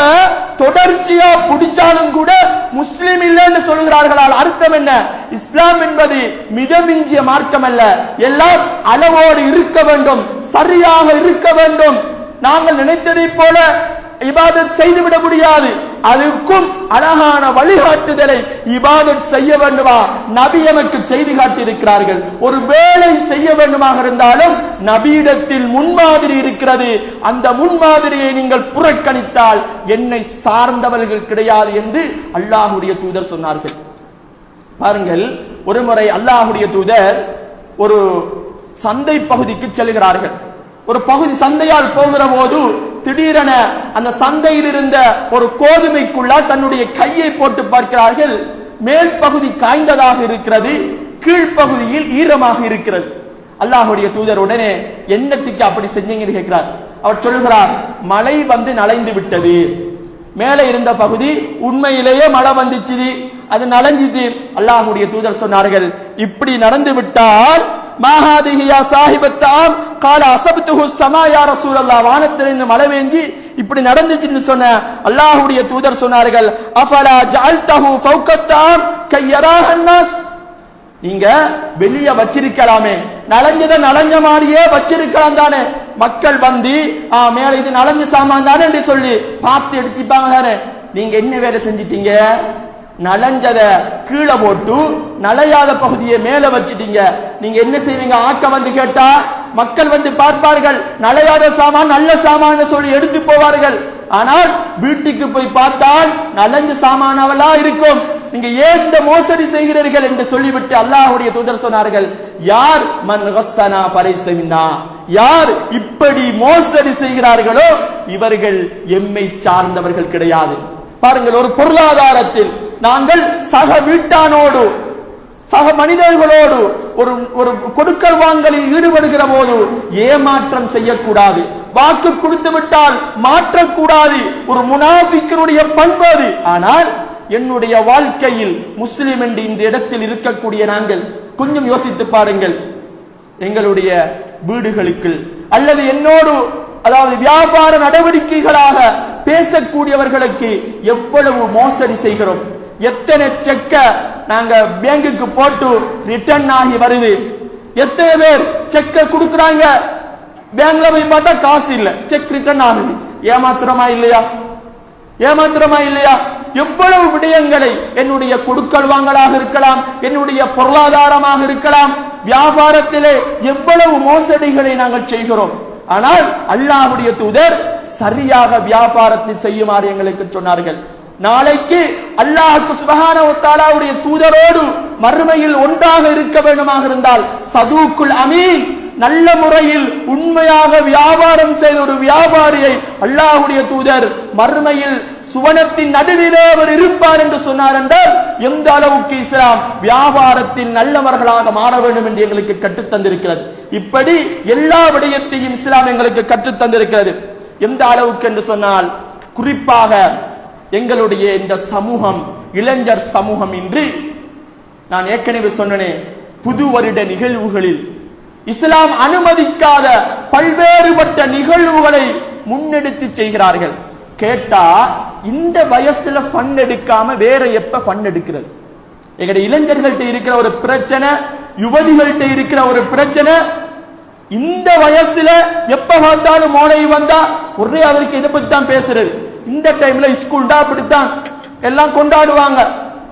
தொடர்ச்சியா பிடிச்சாலும் கூட முஸ்லிம் இல்லைன்னு சொல்கிறார்களால் அர்த்தம் என்ன? இஸ்லாம் என்பது மிதமிஞ்சிய மார்க்கம் அல்ல, எல்லாம் அளவோடு இருக்க வேண்டும், சரியாக இருக்க வேண்டும். நாங்கள் நினைத்ததை போல இபாதத் செய்துவிட முடியாது, அதுக்கும் அழகான வழிகாட்டுதலை இபாதத் செய்ய வேண்டுமா நபி எமக்கு செய்து காட்டியிருக்கிறார்கள். ஒரு வேலை செய்ய வேண்டுமாக இருந்தாலும் நபியிடத்தில் முன்மாதிரி இருக்கிறது, அந்த முன்மாதிரியை நீங்கள் புறக்கணித்தால் என்னை சார்ந்தவர்கள் கிடையாது என்று அல்லாஹ்வுடைய தூதர் சொன்னார்கள். பாருங்கள், ஒரு முறை அல்லாஹ்வுடைய தூதர் ஒரு சந்தை பகுதிக்கு செல்கிறார்கள். ஒரு பகுதி சந்தையால் போகிற போது திடீரென அந்த சந்தையில் இருந்த ஒரு கோதுமைக்குள்ளால் தன்னுடைய கையை போட்டு பார்க்கிறார்கள். மேல் பகுதி காய்ந்ததாக இருக்கிறது, கீழ்ப்பகுதியில் ஈரமாக இருக்கிறது. அல்லாஹ்வுடைய தூதர் உடனே என்னத்துக்கு அப்படி செஞ்சீங்கன்னு கேட்கிறார். அவர் சொல்கிறார், மழை வந்து நனைந்து விட்டது. மேலே இருந்த பகுதி உண்மையிலேயே மழை வந்துச்சு, அது நனைஞ்சுது. அல்லாஹ்வுடைய தூதர் சொன்னார்கள், இப்படி நடந்து விட்டால் மாஹாதிஹியா சாஹிபத்தாம் கால அசபத்துஹு ஸமா யா ரசூலல்லாஹ், வானத்திலிருந்து மழை வேஞ்சி இப்படி நடந்துச்சுன்னு சொன்ன அல்லாஹ்வுடைய தூதர் சொன்னார்கள், அஃபலா ஜஅல்தஹு ஃபௌகத்தாம் கய்யராஹன் நாஸ், நீங்க வெளிய வச்சிருக்கலாமே, நலஞ்சத நலஞ்ச மாதிரியே வச்சிருக்கலாம் தானே, மக்கள் வந்து மேல இது நலஞ்ச சாமான் தானே என்று சொல்லி பார்த்து எடுத்துப்பாங்க தானே. நீங்க என்ன வேலை செஞ்சிட்டீங்க? நலஞ்சத கீழே போட்டு நலையாத பகுதியை மேல வச்சிட்டீங்க. நீங்க என்ன செய்வீங்க? ஆக்க வந்து கேட்டா மக்கள் வந்து பார்ப்பார்கள், நலையாத சாமான் நல்ல சாமான் சொல்லி எடுத்து போவார்கள். ஆனால் வீட்டுக்கு போய் பார்த்தால் நலஞ்ச சாமானவளா இருக்கும். நீங்க ஏன் இந்த மோசடி செய்கிறீர்கள் என்று சொல்லிவிட்டு அல்லாஹ்வுடைய தூதர் சொன்னார்கள், யார் மன் கஸ்ஸனா ஃபலைஸ மின்னா, யார் இப்படி மோசடி செய்கிறார்களோ இவர்கள் எம்மை சார்ந்தவர்கள் கிடையாது. பாருங்கள், ஒரு பொருளாதாரத்தில் நாங்கள் சக வீட்டானோடு சக மனிதர்களோடு ஒரு கொடுக்கல் வாங்கலில் ஈடுபடுகிற போது ஏமாற்றம் செய்யக்கூடாது. வாக்கு கொடுத்து விட்டால் மாற்றக்கூடாது. ஒரு முனாஃபிக்கினுடைய பண்பு அது. ஆனால் என்னுடைய வாழ்க்கையில் முஸ்லிம் என்று இந்த இடத்தில் இருக்கக்கூடிய நாங்கள் கொஞ்சம் யோசித்து பாருங்கள். எங்களுடைய வீடுகளுக்கு அல்லது என்னோடு அதாவது வியாபார நடவடிக்கைகளாக பேசக்கூடியவர்களுக்கு எவ்வளவு மோசடி செய்கிறோம். எத்தனை செக்க நாங்க பேங்குக்கு போட்டு ரிட்டர்ன் ஆகி வருது. எத்தனை பேர் செக்க கொடுக்கறாங்க, பேங்க்ல போய் பார்த்தா காசு இல்ல, செக் ரிட்டர்ன் ஆகுது. ஏமாத்திரமா இல்லையா? ஏமாத்திரமா இல்லையா? எவ்வளவு விடயங்களை என்னுடைய கொடுக்கல் வாங்கலாக இருக்கலாம், என்னுடைய பொருளாதாரமாக இருக்கலாம், வியாபாரத்திலே எவ்வளவு மோசடிகளை நாங்கள் செய்கிறோம். ஆனால் அல்லாஹ்வுடைய தூதர் சரியாக வியாபாரத்தை செய்யுமாறு எங்களுக்கு சொன்னார்கள். நாளைக்கு அல்லாஹ் சுப்ஹானஹு வ தஆலாவுடைய தூதரோடு மறுமையில் ஒன்றாக இருக்க வேண்டுமாக இருந்தால் சதூக்குல் அமீன், நல்ல முறையில் உண்மையாக வியாபாரம் செய்த ஒரு வியாபாரியை அல்லாஹ்வுடைய தூதர் மறுமையில் சுவனத்தின் நடுவிலே அவர் இருப்பார் என்று சொன்னார் என்றால் எந்த அளவுக்கு இஸ்லாம் வியாபாரத்தில் நல்லவர்களாக மாற வேண்டும் என்று எங்களுக்கு கற்றுத்தந்திருக்கிறது. இப்படி எல்லா விடயத்தையும் இஸ்லாம் எங்களுக்கு கற்றுத்தந்திருக்கிறது. எந்த அளவுக்கு என்று சொன்னால், குறிப்பாக எங்களுடைய இந்த சமூகம், இளைஞர் சமூகம் இன்று நான் ஏற்கனவே சொன்னேன், புது வருட நிகழ்வுகளில் இஸ்லாம் அனுமதிக்காத பல்வேறுபட்ட நிகழ்வுகளை முன்னெடுத்து செய்கிறார்கள். கேட்டா இந்த வயசுல ஃபன் எடுக்காம வேற எப்ப ஃபன் எடுக்கிறது? எங்களுடைய இளைஞர்கள்ட்ட இருக்கிற ஒரு பிரச்சனை, யுவதிகள்ட்ட இருக்கிற ஒரு பிரச்சனை, இந்த வயசுல எப்ப பார்த்தாலும் மோளை வந்தா ஒரே அவருக்கு இதை பத்தி தான் பேசுறது. இந்த டைம்ல ஸ்கூல்டா அப்படித்தான் எல்லாம் கொண்டாடுவாங்க.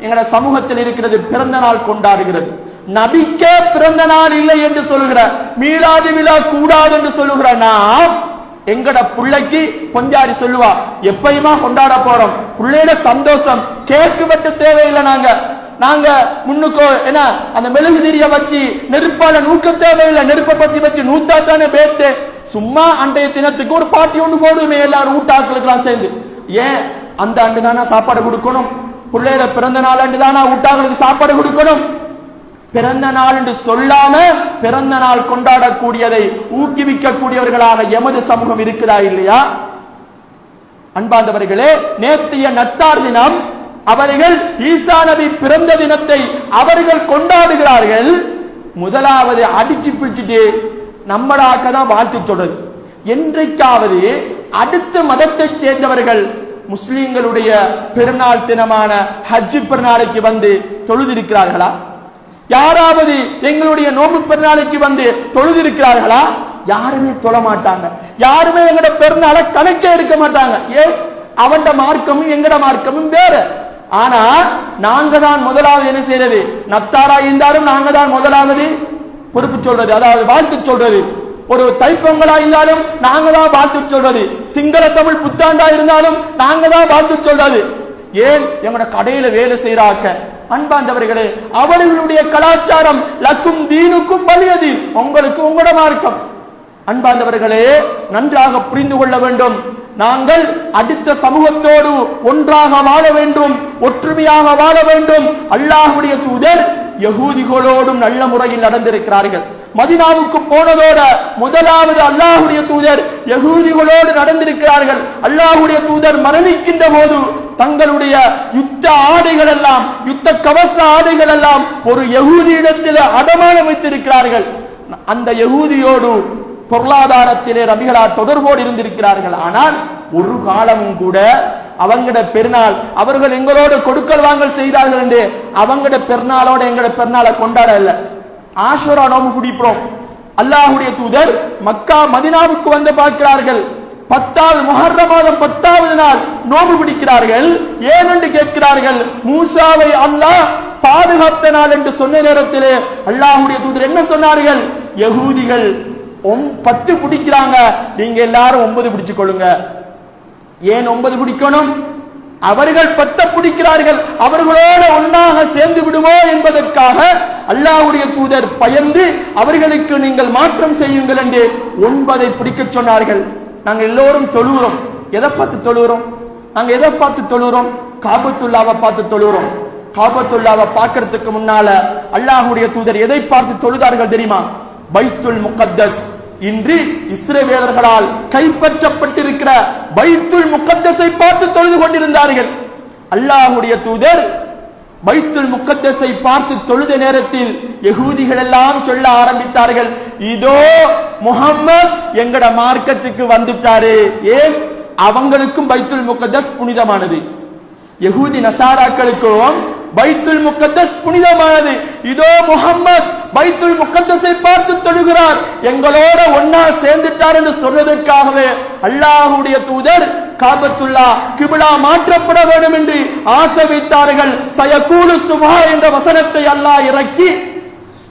எங்கட சமூகத்தில் இருக்கிறது பிறந்த நாள் கொண்டாடுகிறது. நபிக்கே பிறந்த நாள் இல்லை என்று சொல்லுகிற, மீலாது விழா கூடாது என்று சொல்லுகிற நாம் எங்கட பிள்ளைக்கு கொஞ்சாரி சொல்லுவா, எப்பயுமா கொண்டாட போறோம், பிள்ளையோட சந்தோஷம், கேக்கு வெட்ட தேவையில்லை. நாங்க முன்னுக்கோ என்ன அந்த மெழுகுதிரிய வச்சு நெருப்பால நூக்க தேவையில்லை, நெருப்பை பத்தி வச்சு நூத்தா தானே பேத்து. சும்மா அன்றைய தினத்துக்கு ஒரு பாட்டி ஒன்று போடுமே எல்லாரும் ஊட்டாக்களுக்கெல்லாம் சேர்ந்து. ஏன் அந்த ஆண்டு தானே சாப்பாடு கொடுக்கணும், பிள்ளையோட பிறந்த நாள் ஆண்டு தானே ஊட்டாக்களுக்கு சாப்பாடு கொடுக்கணும். பிறந்த நாள் என்று சொல்லாம பிறந்த நாள் கொண்டாடக்கூடியதை ஊக்குவிக்கக்கூடியவர்களாக எமது சமூகம் இருக்குதா இல்லையா? அன்பார்ந்தவர்களே, நேற்றைய நத்தார் தினம் அவர்கள் ஈசா நபி பிறந்த தினத்தை அவர்கள் கொண்டாடுகிறார்கள். முதலாவது அடிச்சு பிடிச்சிட்டு நம்மளாக்க தான் வாழ்த்து சொல்றது. என்றைக்காவது அடுத்த மதத்தை சேர்ந்தவர்கள் முஸ்லிம்களுடைய பெருநாள் தினமான ஹஜ் பெருநாளைக்கு வந்து தொழுதிருக்கிறார்களா? யாராவது எங்களுடைய நோன்பு பெருநாளைக்கு வந்து தொழுதிருக்கிறார்களா? யாருமே தொழ மாட்டாங்க. யாருமே எங்கட பெருநாளை கணக்கே எடுக்க மாட்டாங்க. அவன் மார்க்கமும் எங்கட மார்க்கமும் வேற. ஆனா நாங்க தான் முதலாவது என்ன செய்யறது? நத்தாரா இருந்தாலும் நாங்க தான் முதலாவது பொறுப்பு சொல்றது, அதாவது வாழ்த்து சொல்றது. ஒரு தைப்பொங்கலா இருந்தாலும் நாங்க தான் வாழ்த்து சொல்றது. சிங்கள தமிழ் புத்தாண்டா இருந்தாலும் நாங்க தான் வாழ்த்து சொல்றது. ஏன்? எங்கட கடையில வேலை செய்யறாக்க. அன்பார்ந்தவர்களே, அவர்களுடைய கலாச்சாரம் லக்கும் தீனுக்கும் வலியது, உங்களுக்கு உங்களோட மார்க்கம். அன்பார்ந்தவர்களே, நன்றாக புரிந்து கொள்ள வேண்டும். நாங்கள் அடுத்த சமூகத்தோடு ஒன்றாக வாழ வேண்டும், ஒற்றுமையாக வாழ வேண்டும். அல்லாஹ்வுடைய தூதர் யகூதிகளோடும் நல்ல முறையில் நடந்திருக்கிறார்கள். மதீனாவுக்கு போனதோட முதலாவது அல்லாஹ்வுடைய தூதர் யகூதிகளோடு நடந்திருக்கிறார்கள். அல்லாஹ்வுடைய தூதர் மரணிக்கின்ற போது தங்களுடைய யுத்த ஆடைகள் எல்லாம், யுத்த கவச ஆடைகள் எல்லாம் ஒரு யகூதியிடத்தில் அடமானம் வைத்திருக்கிறார்கள். அந்த யகூதியோடு பொருளாதாரத்திலே ரபிகளார் தொடர்போடு இருந்திருக்கிறார்கள். ஆனால் ஒரு காலமும் கூட அவங்கட பெருநாள், அவர்கள் எங்களோட கொடுக்கல் வாங்கல் செய்தார்கள் என்று அவங்கட பெருநாளோட எங்கட பெருநாளை கொண்டாட இல்லை. ஆஷுரா நோம்பு பிடிப்போம். அல்லாஹ்வுடைய தூதர் மக்கா மதீனாவுக்கு வந்து பார்க்கிறார்கள். 10வது முஹர்ரம் மாதம் 10வது நாள் நோம்பு பிடிக்கிறார்கள். ஏனென்று கேட்கிறார்கள். மூசாவை அல்லாஹ் பாதுகாத்த நாள் என்று சொன்ன நேரத்திலே அல்லாஹ்வுடைய தூதர் என்ன சொன்னார்கள்? யகூதிகள் 10 பிடிக்கிறாங்க, நீங்க எல்லாரும் 9 பிடிச்சு கொள்ளுங்க. ஏன் 9 பிடிக்கணும்? அவர்கள் 10 பிடிக்கிறார்கள், அவர்களோட ஒன்னாக சேர்ந்து விடுமோ என்பதற்காக அல்லாஹ்வுடைய தூதர் பயந்து அவர்களுக்கு நீங்கள் மாற்றம் செய்யுங்கள் என்று 9 பிடிக்க சொன்னார்கள். நாங்க எல்லோரும் தொழுகிறோம். எதை பார்த்து தொழுகிறோம்? நாங்க எதை பார்த்து தொழுகிறோம்? காபத்துல்லாவை பார்த்து தொழுகிறோம். காபத்துல்லாவை பார்க்கறதுக்கு முன்னால அல்லாஹ்வுடைய தூதர் எதை பார்த்து தொழுதார்கள் தெரியுமா? பைத்துல் முகத்தஸ். இன்று இஸ்ரவேலர்களால் கைப்பற்றப்பட்டிருக்கிற பைத்துல் முகத்தஸை பார்த்து தொழுது கொண்டிருந்தார்கள். அல்லாஹ்வுடைய தூதர் பைத்துல் முகத்தஸை பார்த்து தொழுத நேரத்தில் யகூதிகள் எல்லாம் சொல்ல ஆரம்பித்தார்கள், இதோ முஹம்மத் எங்கட மார்க்கத்துக்கு வந்துட்டாரு. ஏன்? அவங்களுக்கும் பைத்துல் முகத்தஸ் புனிதமானது, யகூதி நசாராக்களுக்கும் பைத்துல் முகத்தஸ் புனிதமானது. இதோ முஹம்மத் பைத்துல் முகத்தஸை பார்த்து தொழுகிறார், எங்களோட ஒன்னா சேர்ந்துட்டார் என்று சொன்னதற்காகவே அல்லாஹ்வுடைய தூதர் காபத்துல்லா கிப்லா மாற்றப்பட வேண்டும் என்று ஆசை வைத்தார்கள். சயகூலு சுபஹா என்ற வசனத்தை அல்லாஹ் இறக்கி,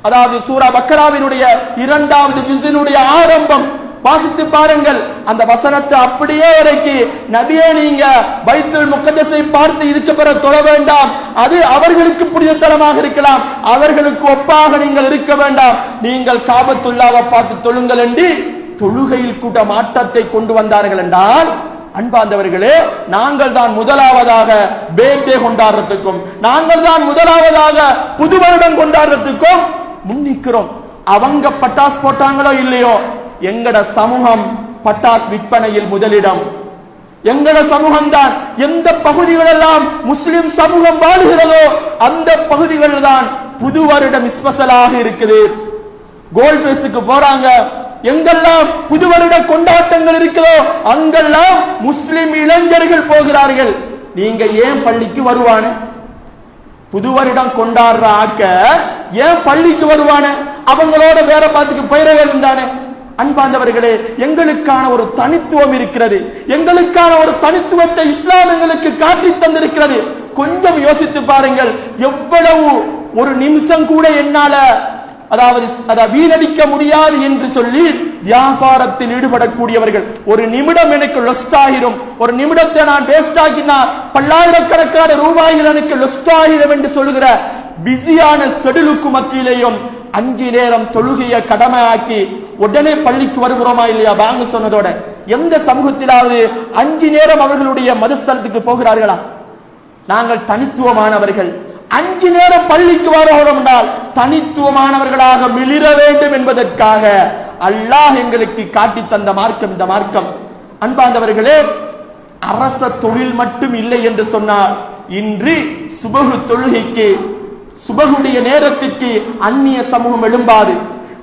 அதாவது சூரா பக்கராவினுடைய 2வது ஜுஸினுடைய ஆரம்பம் வாசித்து பாருங்கள். அந்த வசனத்தை அப்படியே இறக்கி, நபியே நீங்க பைத்துல் முகத்தஸை பார்த்து இதுக்கு பிறகு தொழ வேண்டாம், அது அவர்களுக்கு புனிதத்தலமாக இருக்கலாம், அவர்களுக்கு ஒப்பாக நீங்கள் இருக்க வேண்டாம், நீங்கள் காபத்துல்லாவை பார்த்து தொழுங்கள் என்று தொழுகையில் கூட மாற்றத்தை கொண்டு வந்தார்கள். என்றால் அன்பார்ந்தவர்களே, நாங்கள் தான் முதலாவதாக பேட்டே கொண்டாடுறதுக்கும், நாங்கள் தான் முதலாவதாக புது வருடம் கொண்டாடுறதுக்கும் முன்னிக்கிறோம். அவங்க பட்டாஸ் போட்டாங்களோ இல்லையோ, எங்கட சமூகம் பட்டாஸ் விற்பனையில் முதலிடம். எங்கட சமூகம் தான் எந்த பகுதிகளெல்லாம் முஸ்லிம் சமூகம் வாழுகிறதோ அந்த பகுதிகள் தான் புது வருடம் ஸ்பெஷலாக இருக்குது. கோல்ஃபேஸுக்கு போறாங்க, எங்கெல்லாம் புது வருட கொண்டாட்டங்கள் இருக்கிறதோ அங்கெல்லாம் முஸ்லிம் இளைஞர்கள் போகிறார்கள். நீங்க ஏன் பள்ளிக்கு வருவான? புது வருடம் கொண்டாடுற ஆக்க ஏன் பள்ளிக்கு வருவான? அவங்களோட வேற பாத்துக்கு பயிர்கள் தானே. அன்பார்ந்தவர்களே, எங்களுக்கான ஒரு தனித்துவம் இருக்கிறது. எங்களுக்கான ஒரு தனித்துவத்தை இஸ்லாம் எங்களுக்கு காட்டி தந்திருக்கிறது. கொஞ்சம் யோசித்து பாருங்கள், எவ்வளவு ஒரு நிமிஷம் கூட என்னால அதாவது வீணடிக்க முடியாது என்று சொல்லி வியாபாரத்தில் ஈடுபடக்கூடியவர்கள். ஒரு நிமிடம் எனக்கு லொஸ்ட் ஆகிடும், ஒரு நிமிடத்தை நான் வேஸ்ட் ஆகினா பல்லாயிரக்கணக்கான ரூபாய்கள் எனக்கு லொஸ்ட் ஆகிடும் என்று சொல்லுகிற பிஸியான ஷெட்யூலுக்கு மத்தியிலேயும் 5 நேரம் தொழுகையை கடமையாக்கி உடனே பள்ளிக்கு வருகிறோமா இல்லையா? வாங்க சொன்னதோட எந்த சமூகத்திலாவது 5 நேரம் அவர்களுடைய மதஸ்தலத்துக்கு போகிறார்களா? நாங்கள் தனித்துவமானவர்கள். 5 நேரம் பள்ளிக்கு வருகிறோம் என்றால் தனித்துவமானவர்களாக மிளிர வேண்டும் என்பதற்காக அல்லாஹ் எங்களுக்கு காட்டி தந்த மார்க்கம் இந்த மார்க்கம். அன்பார்ந்தவர்களே, அரச தொழில் மட்டும் இல்லை என்று சொன்னால் இன்று சுபகு தொழுகைக்கு, சுபகுடைய நேரத்திற்கு அந்நிய சமூகம் எழும்பாது.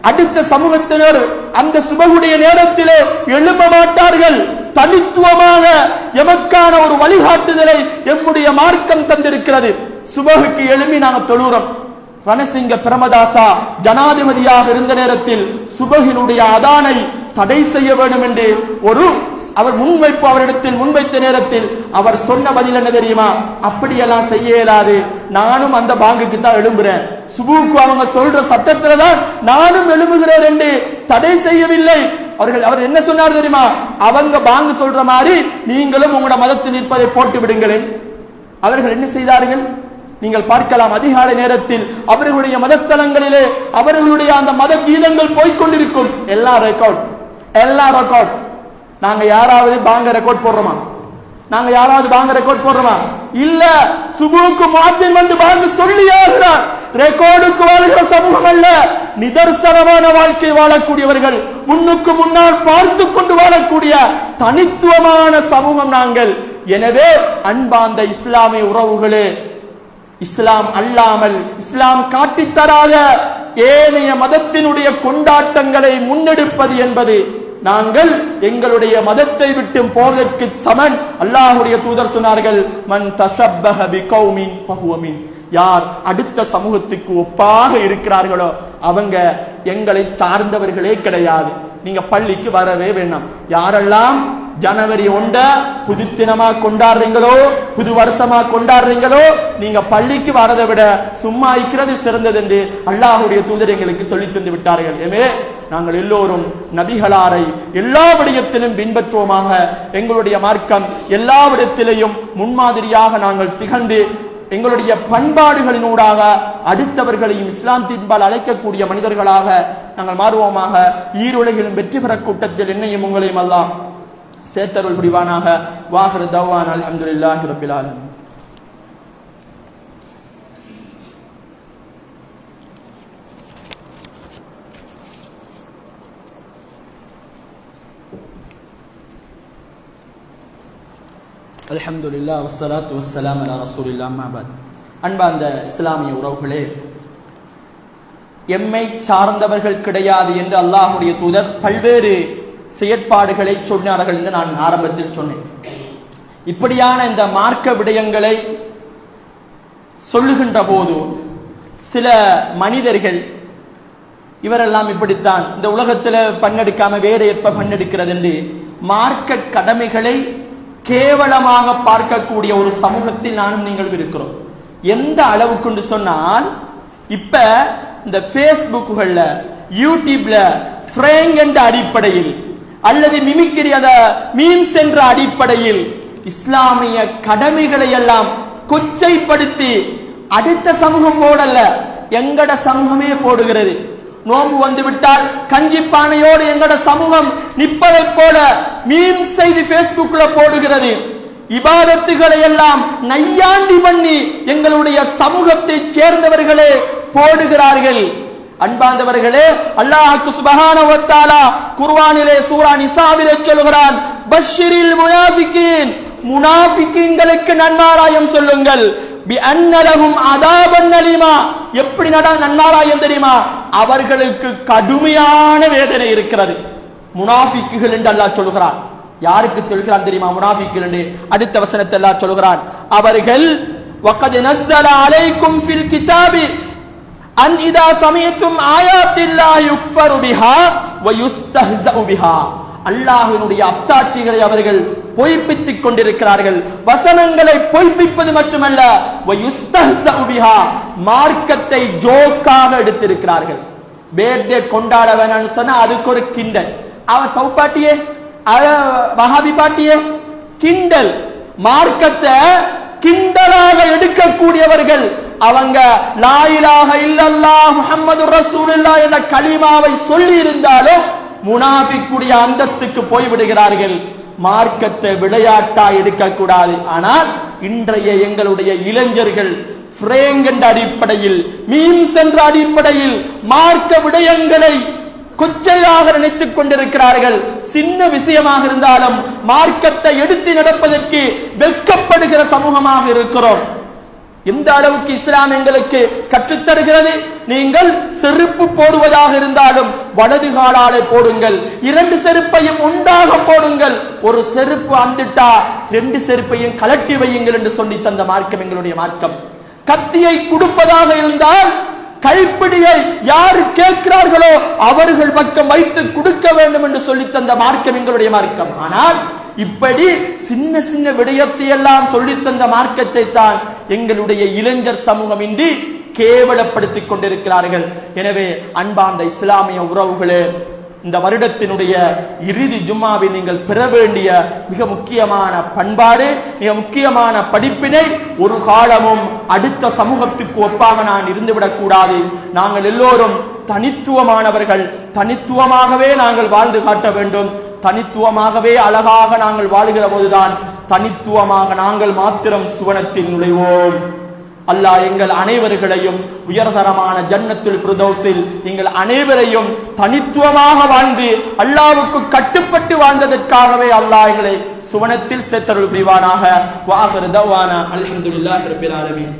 அடுத்த சமூகத்தினர் அந்த சுபகுடைய நேரத்திலே எழும்ப மாட்டார்கள். தனித்துவமாக எமக்கான ஒரு வழிகாட்டுதலை எம்முடைய மார்க்கம் தந்திருக்கிறது. சுபகுக்கு எழுப்பி நாங்கள் தொழுகிறோம். ரணசிங்க பிரமதாசா ஜனாதிபதியாக இருந்த நேரத்தில் சுபகினுடைய அதானை தடை செய்ய வேண்டும் என்று அவர் முன்வைப்பு அவரிடத்தில் முன்வைத்த நேரத்தில் அவர் சொன்ன பதில் என்ன தெரியுமா? அப்படியெல்லாம் செய்ய இயலாது, நானும் அந்த பாங்குக்கு தான் எழும்புறேன், சுபுக்கு அவங்க சொல்ற சத்தத்துல தான் நானும் எழும்புகிறேன் என்று தடை செய்யவில்லை. அவர் என்ன சொன்னார் தெரியுமா? அவங்க பாங்கு சொல்ற மாதிரி நீங்களும் உங்களோட மதத்தில் நிற்பதை போட்டு விடுங்களேன். அவர்கள் என்ன செய்தார்கள்? நீங்கள் பார்க்கலாம், அதிகாலை நேரத்தில் அவர்களுடைய மதஸ்தலங்களிலே அவர்களுடைய அந்த மத கீதங்கள் போய்கொண்டிருக்கும். எல்லாம் ரெக்கார்ட். நாங்க யாராவது பாங்க ரெக்கார்ட் போடுறோமா? நாங்க யாராவது பாங்க ரெக்கார்ட் போடுறோமா? இல்ல. சுபுக்கு முஅத்தின் வந்து பாங்க சொல்லியாகிறார். ரெக்கார்டுக்கு வாழ்கிற சமூகம் அல்ல, நிதர்சனமான வாழ்க்கை வாழக்கூடியவர்கள், முன்னுக்கு முன்னால் பார்த்து கொண்டு வாழக்கூடிய தனித்துவமான சமூகம் நாங்கள். எனவே அன்பார்ந்த இஸ்லாமிய உறவுகளே, இஸ்லாம் அல்லாமல், இஸ்லாம் காட்டித்தராத ஏனைய மதத்தினுடைய கொண்டாட்டங்களை முன்னெடுப்பது என்பது நாங்கள் எங்களுடைய மதத்தை விட்டு போவதற்கு சமன். அல்லாஹ்வுடைய தூதர் சொன்னார்கள், மன் தஷப்பஹ பிகௌமின் ஃபஹுவ மின். யார் அடுத்த சமூகத்துக்கு ஒப்பாக இருக்கிறார்களோ அவங்க எங்களை சார்ந்தவர்களே கிடையாது. நீங்க பள்ளிக்கு வரவே வேண்டாம். யாரெல்லாம் ஜனவரி 1 புதுத்தினமா கொண்டாடுறீங்களோ, புது வருஷமா கொண்டாடுறீங்களோ, நீங்க பள்ளிக்கு வரதை விட சும்மா இருக்கிறது சிறந்தது என்று அல்லாஹ்வுடைய தூதர் எங்களுக்கு சொல்லி தந்து விட்டார்கள். எனவே நாங்கள் எல்லோரும் நபிகளாரை எல்லா விடயத்திலும் பின்பற்றுவோமாக. எங்களுடைய மார்க்கம் எல்லா விடத்திலையும் முன்மாதிரியாக நாங்கள் திகழ்ந்து எங்களுடைய பண்பாடுகளினூடாக அடுத்தவர்களையும் இஸ்லாத்தின்பால் அழைக்கக்கூடிய மனிதர்களாக நாங்கள் மாறுவோமாக. ஈருலகிலும் வெற்றி பெற கூட்டத்தில் என்னையும் உங்களையும் அல்லாஹ் சேர்த்தருள் புரிவானாக. வாஹிரு தவ்வானா அல்ஹம்துலில்லாஹி ரப்பில் ஆலமீன். அல்ஹம்துலில்லாஹ் வஸ்ஸலாத்து வஸ்ஸலாம் அலா ரசூலில்லாஹ் அம்மா பஅத். அன்பார்ந்த இஸ்லாமிய உறவுகளே, எம்மை சார்ந்தவர்கள் கிடையாது என்று அல்லாஹ்வுடைய தூதர் பல்வேறு செயற்பாடுகளை சொன்னார்கள் என்று நான் ஆரம்பத்தில் சொன்னேன். இப்படியான இந்த மார்க்க விடயங்களை சொல்லுகின்ற போது சில மனிதர்கள் இவரெல்லாம் இப்படித்தான், இந்த உலகத்தில் பண்ணெடுக்காம வேற எப்ப பண்ணெடுக்கிறது என்று மார்க்க கடமைகளை கேவலமாக பார்க்கக்கூடிய ஒரு சமூகத்தில் நானும் நீங்கள் இருக்கிறோம். எந்த அளவுக்கு சொன்னால், இப்ப இந்த பேஸ்புக்குகள்ல, யூடியூப்ல ஃப்ரேங் என்ற அடிப்படையில் அல்லது மிமிக்ரி மீம்ஸ் என்ற அடிப்படையில் இஸ்லாமிய கடமைகளை எல்லாம் கொச்சைப்படுத்தி அடுத்த சமூகம் போடல, எங்கட சமூகமே போடுகிறது. நோம்பு வந்து விட்டால் கஞ்சி பானையோடு எங்கட சமூகம் நிற்பதை போல மீம் செய்தி பேஸ்புக்ல போடுகிறது. இபாதத்துகளை எல்லாம் நையாண்டி பண்ணி எங்களுடைய சமூகத்தை சேர்ந்தவர்களே போடுகிறார்கள். அன்பார்ந்தவர்களே, அல்லாஹ் சுப்ஹானஹு வ தஆலா குர்ஆனிலே சூரா நிசாவிலே சொல்கிறான், பஷ்ஷிரில் முனாஃபிகீன், முனாஃபிகீன்களுக்கு நன்மாராயம் சொல்லுங்கள், பி அன்ன லஹும் அதாபன் அலீமா. எப்படி நன்மாராயம் தெரியுமா? அவர்களுக்கு கடுமையான வேதனை இருக்கிறது. முனாஃபிக்குகள் என்று அல்லாஹ் சொல்கிறான். யாருக்கு சொல்கிறான் தெரியுமா முனாஃபிக்குகள் என்று? அடுத்த வசனத்தை அல்லாஹ் சொல்கிறான், அவர்கள் வகத் நஸ்ஸல அலைக்கும் ஃபில் கிதாபி அன் இதா சமீஅத்தும் ஆயாத்தில்லாஹி யுக்ஃபரு பிஹா வ யுஸ்தஹ்ஸஉ பிஹா. அல்லாஹ்வினுடைய அத்தாட்சிகளை அவர்கள் பொய்ப்பித்துக் கொண்டிருக்கிறார்கள். வசனங்களை பொய்ப்பிப்பது மட்டுமல்ல, வ யுஸ்தஹ்ஸஉ பிஹா, மார்க்கத்தை ஜோக்காக எடுத்திருக்கிறார்கள். பேர்தே கொண்டாட வேணும்னு சொன்னா அதுக்கு ஒரு கிண்டல். அவன் தௌபாட்டியே, வஹாபி பாட்டியே, கிண்டல். மார்க்கத்தை கிண்டலாக எடுக்கக்கூடியவர்கள் அவங்க லா இலாஹ இல்லல்லாஹ் முஹம்மதுர் ரசூலுல்லாஹ் என்ற கலிமாவை சொல்லி இருந்தாலும் முனாஃபிக்குடைய அந்தஸ்துக்கு போய்விடுகிறார்கள். மார்க்கத்தை விளையாட்டா எடுக்கக்கூடாது. ஆனால் இன்றைய எங்களுடைய இளைஞர்கள் ஃப்ரேங் என்ற அடிப்படையில், மீம்ஸ் என்ற அடிப்படையில் மார்க்க விடயங்களை கொச்சையாக நினைத்துக் கொண்டிருக்கிறார்கள். சின்ன விஷயமாக இருந்தாலும் மார்க்கத்தை எடுத்து நடப்பதற்கு வெட்கப்படுகிற சமூகமாக இருக்கிறோம். எந்த அளவுக்கு இஸ்லாம் எங்களுக்கு கற்றுத்தருகிறது? நீங்கள் செருப்பு போடுவதாக இருந்தாலும் வலது காலாலே போடுங்கள், 2 செருப்பையும் உண்டாக போடுங்கள். ஒரு செருப்பு அந்துட்டா 2 செருப்பையும் கலட்டி வையுங்கள் என்று சொல்லி தந்த மார்க்கம் எங்களுடைய மார்க்கம். கத்தியை கொடுப்பதாக இருந்தால் கைப்பிடியை யார் கேட்கிறார்களோ அவர்கள் பக்கம் வைத்து கொடுக்க வேண்டும் என்று சொல்லி தந்த மார்க்கம் எங்களுடைய மார்க்கம். ஆனால் இப்படி சின்ன சின்ன விடயத்தை எல்லாம் சொல்லி தந்த மார்க்கத்தை தான் எங்களுடைய இளைஞர் சமூகம் இன்றி கேவலப்படுத்திக் கொண்டிருக்கிறார்கள். எனவே அன்பார்ந்த இஸ்லாமிய உறவுகளே, இந்த வருடத்தினுடைய இறுதி ஜும்மாவில் நீங்கள் பெற வேண்டிய மிக முக்கியமான பண்பாடு, மிக முக்கியமான படிப்பினை, ஒரு காலமும் அடுத்த சமூகத்துக்கு ஒப்பாக நான் இருந்துவிடக் கூடாது. நாங்கள் எல்லோரும் தனித்துவமானவர்கள், தனித்துவமாகவே நாங்கள் வாழ்ந்து காட்ட வேண்டும். தனித்துவமாகவே அழகாக நாங்கள் வாழுகிற போதுதான் தனித்துவமாக நாங்கள் மாத்திரம் சுவனத்தில் நுழைவோம். அல்லாஹ் எங்கள் அனைவர்களையும் உயர்தரமான ஜன்னத்துல் ஃபிர்தௌஸில் எங்கள் அனைவரையும் தனித்துவமாக வாழ்ந்து அல்லாஹ்வுக்கு கட்டுப்பட்டு வாழ்ந்ததற்காகவே அல்லாஹ் எங்களை சுவனத்தில் சேர்த்தருள் புரிவானாக. வ ஆகிரு தஅவானா அல்ஹம்துலில்லாஹி ரப்பில் ஆலமீன்.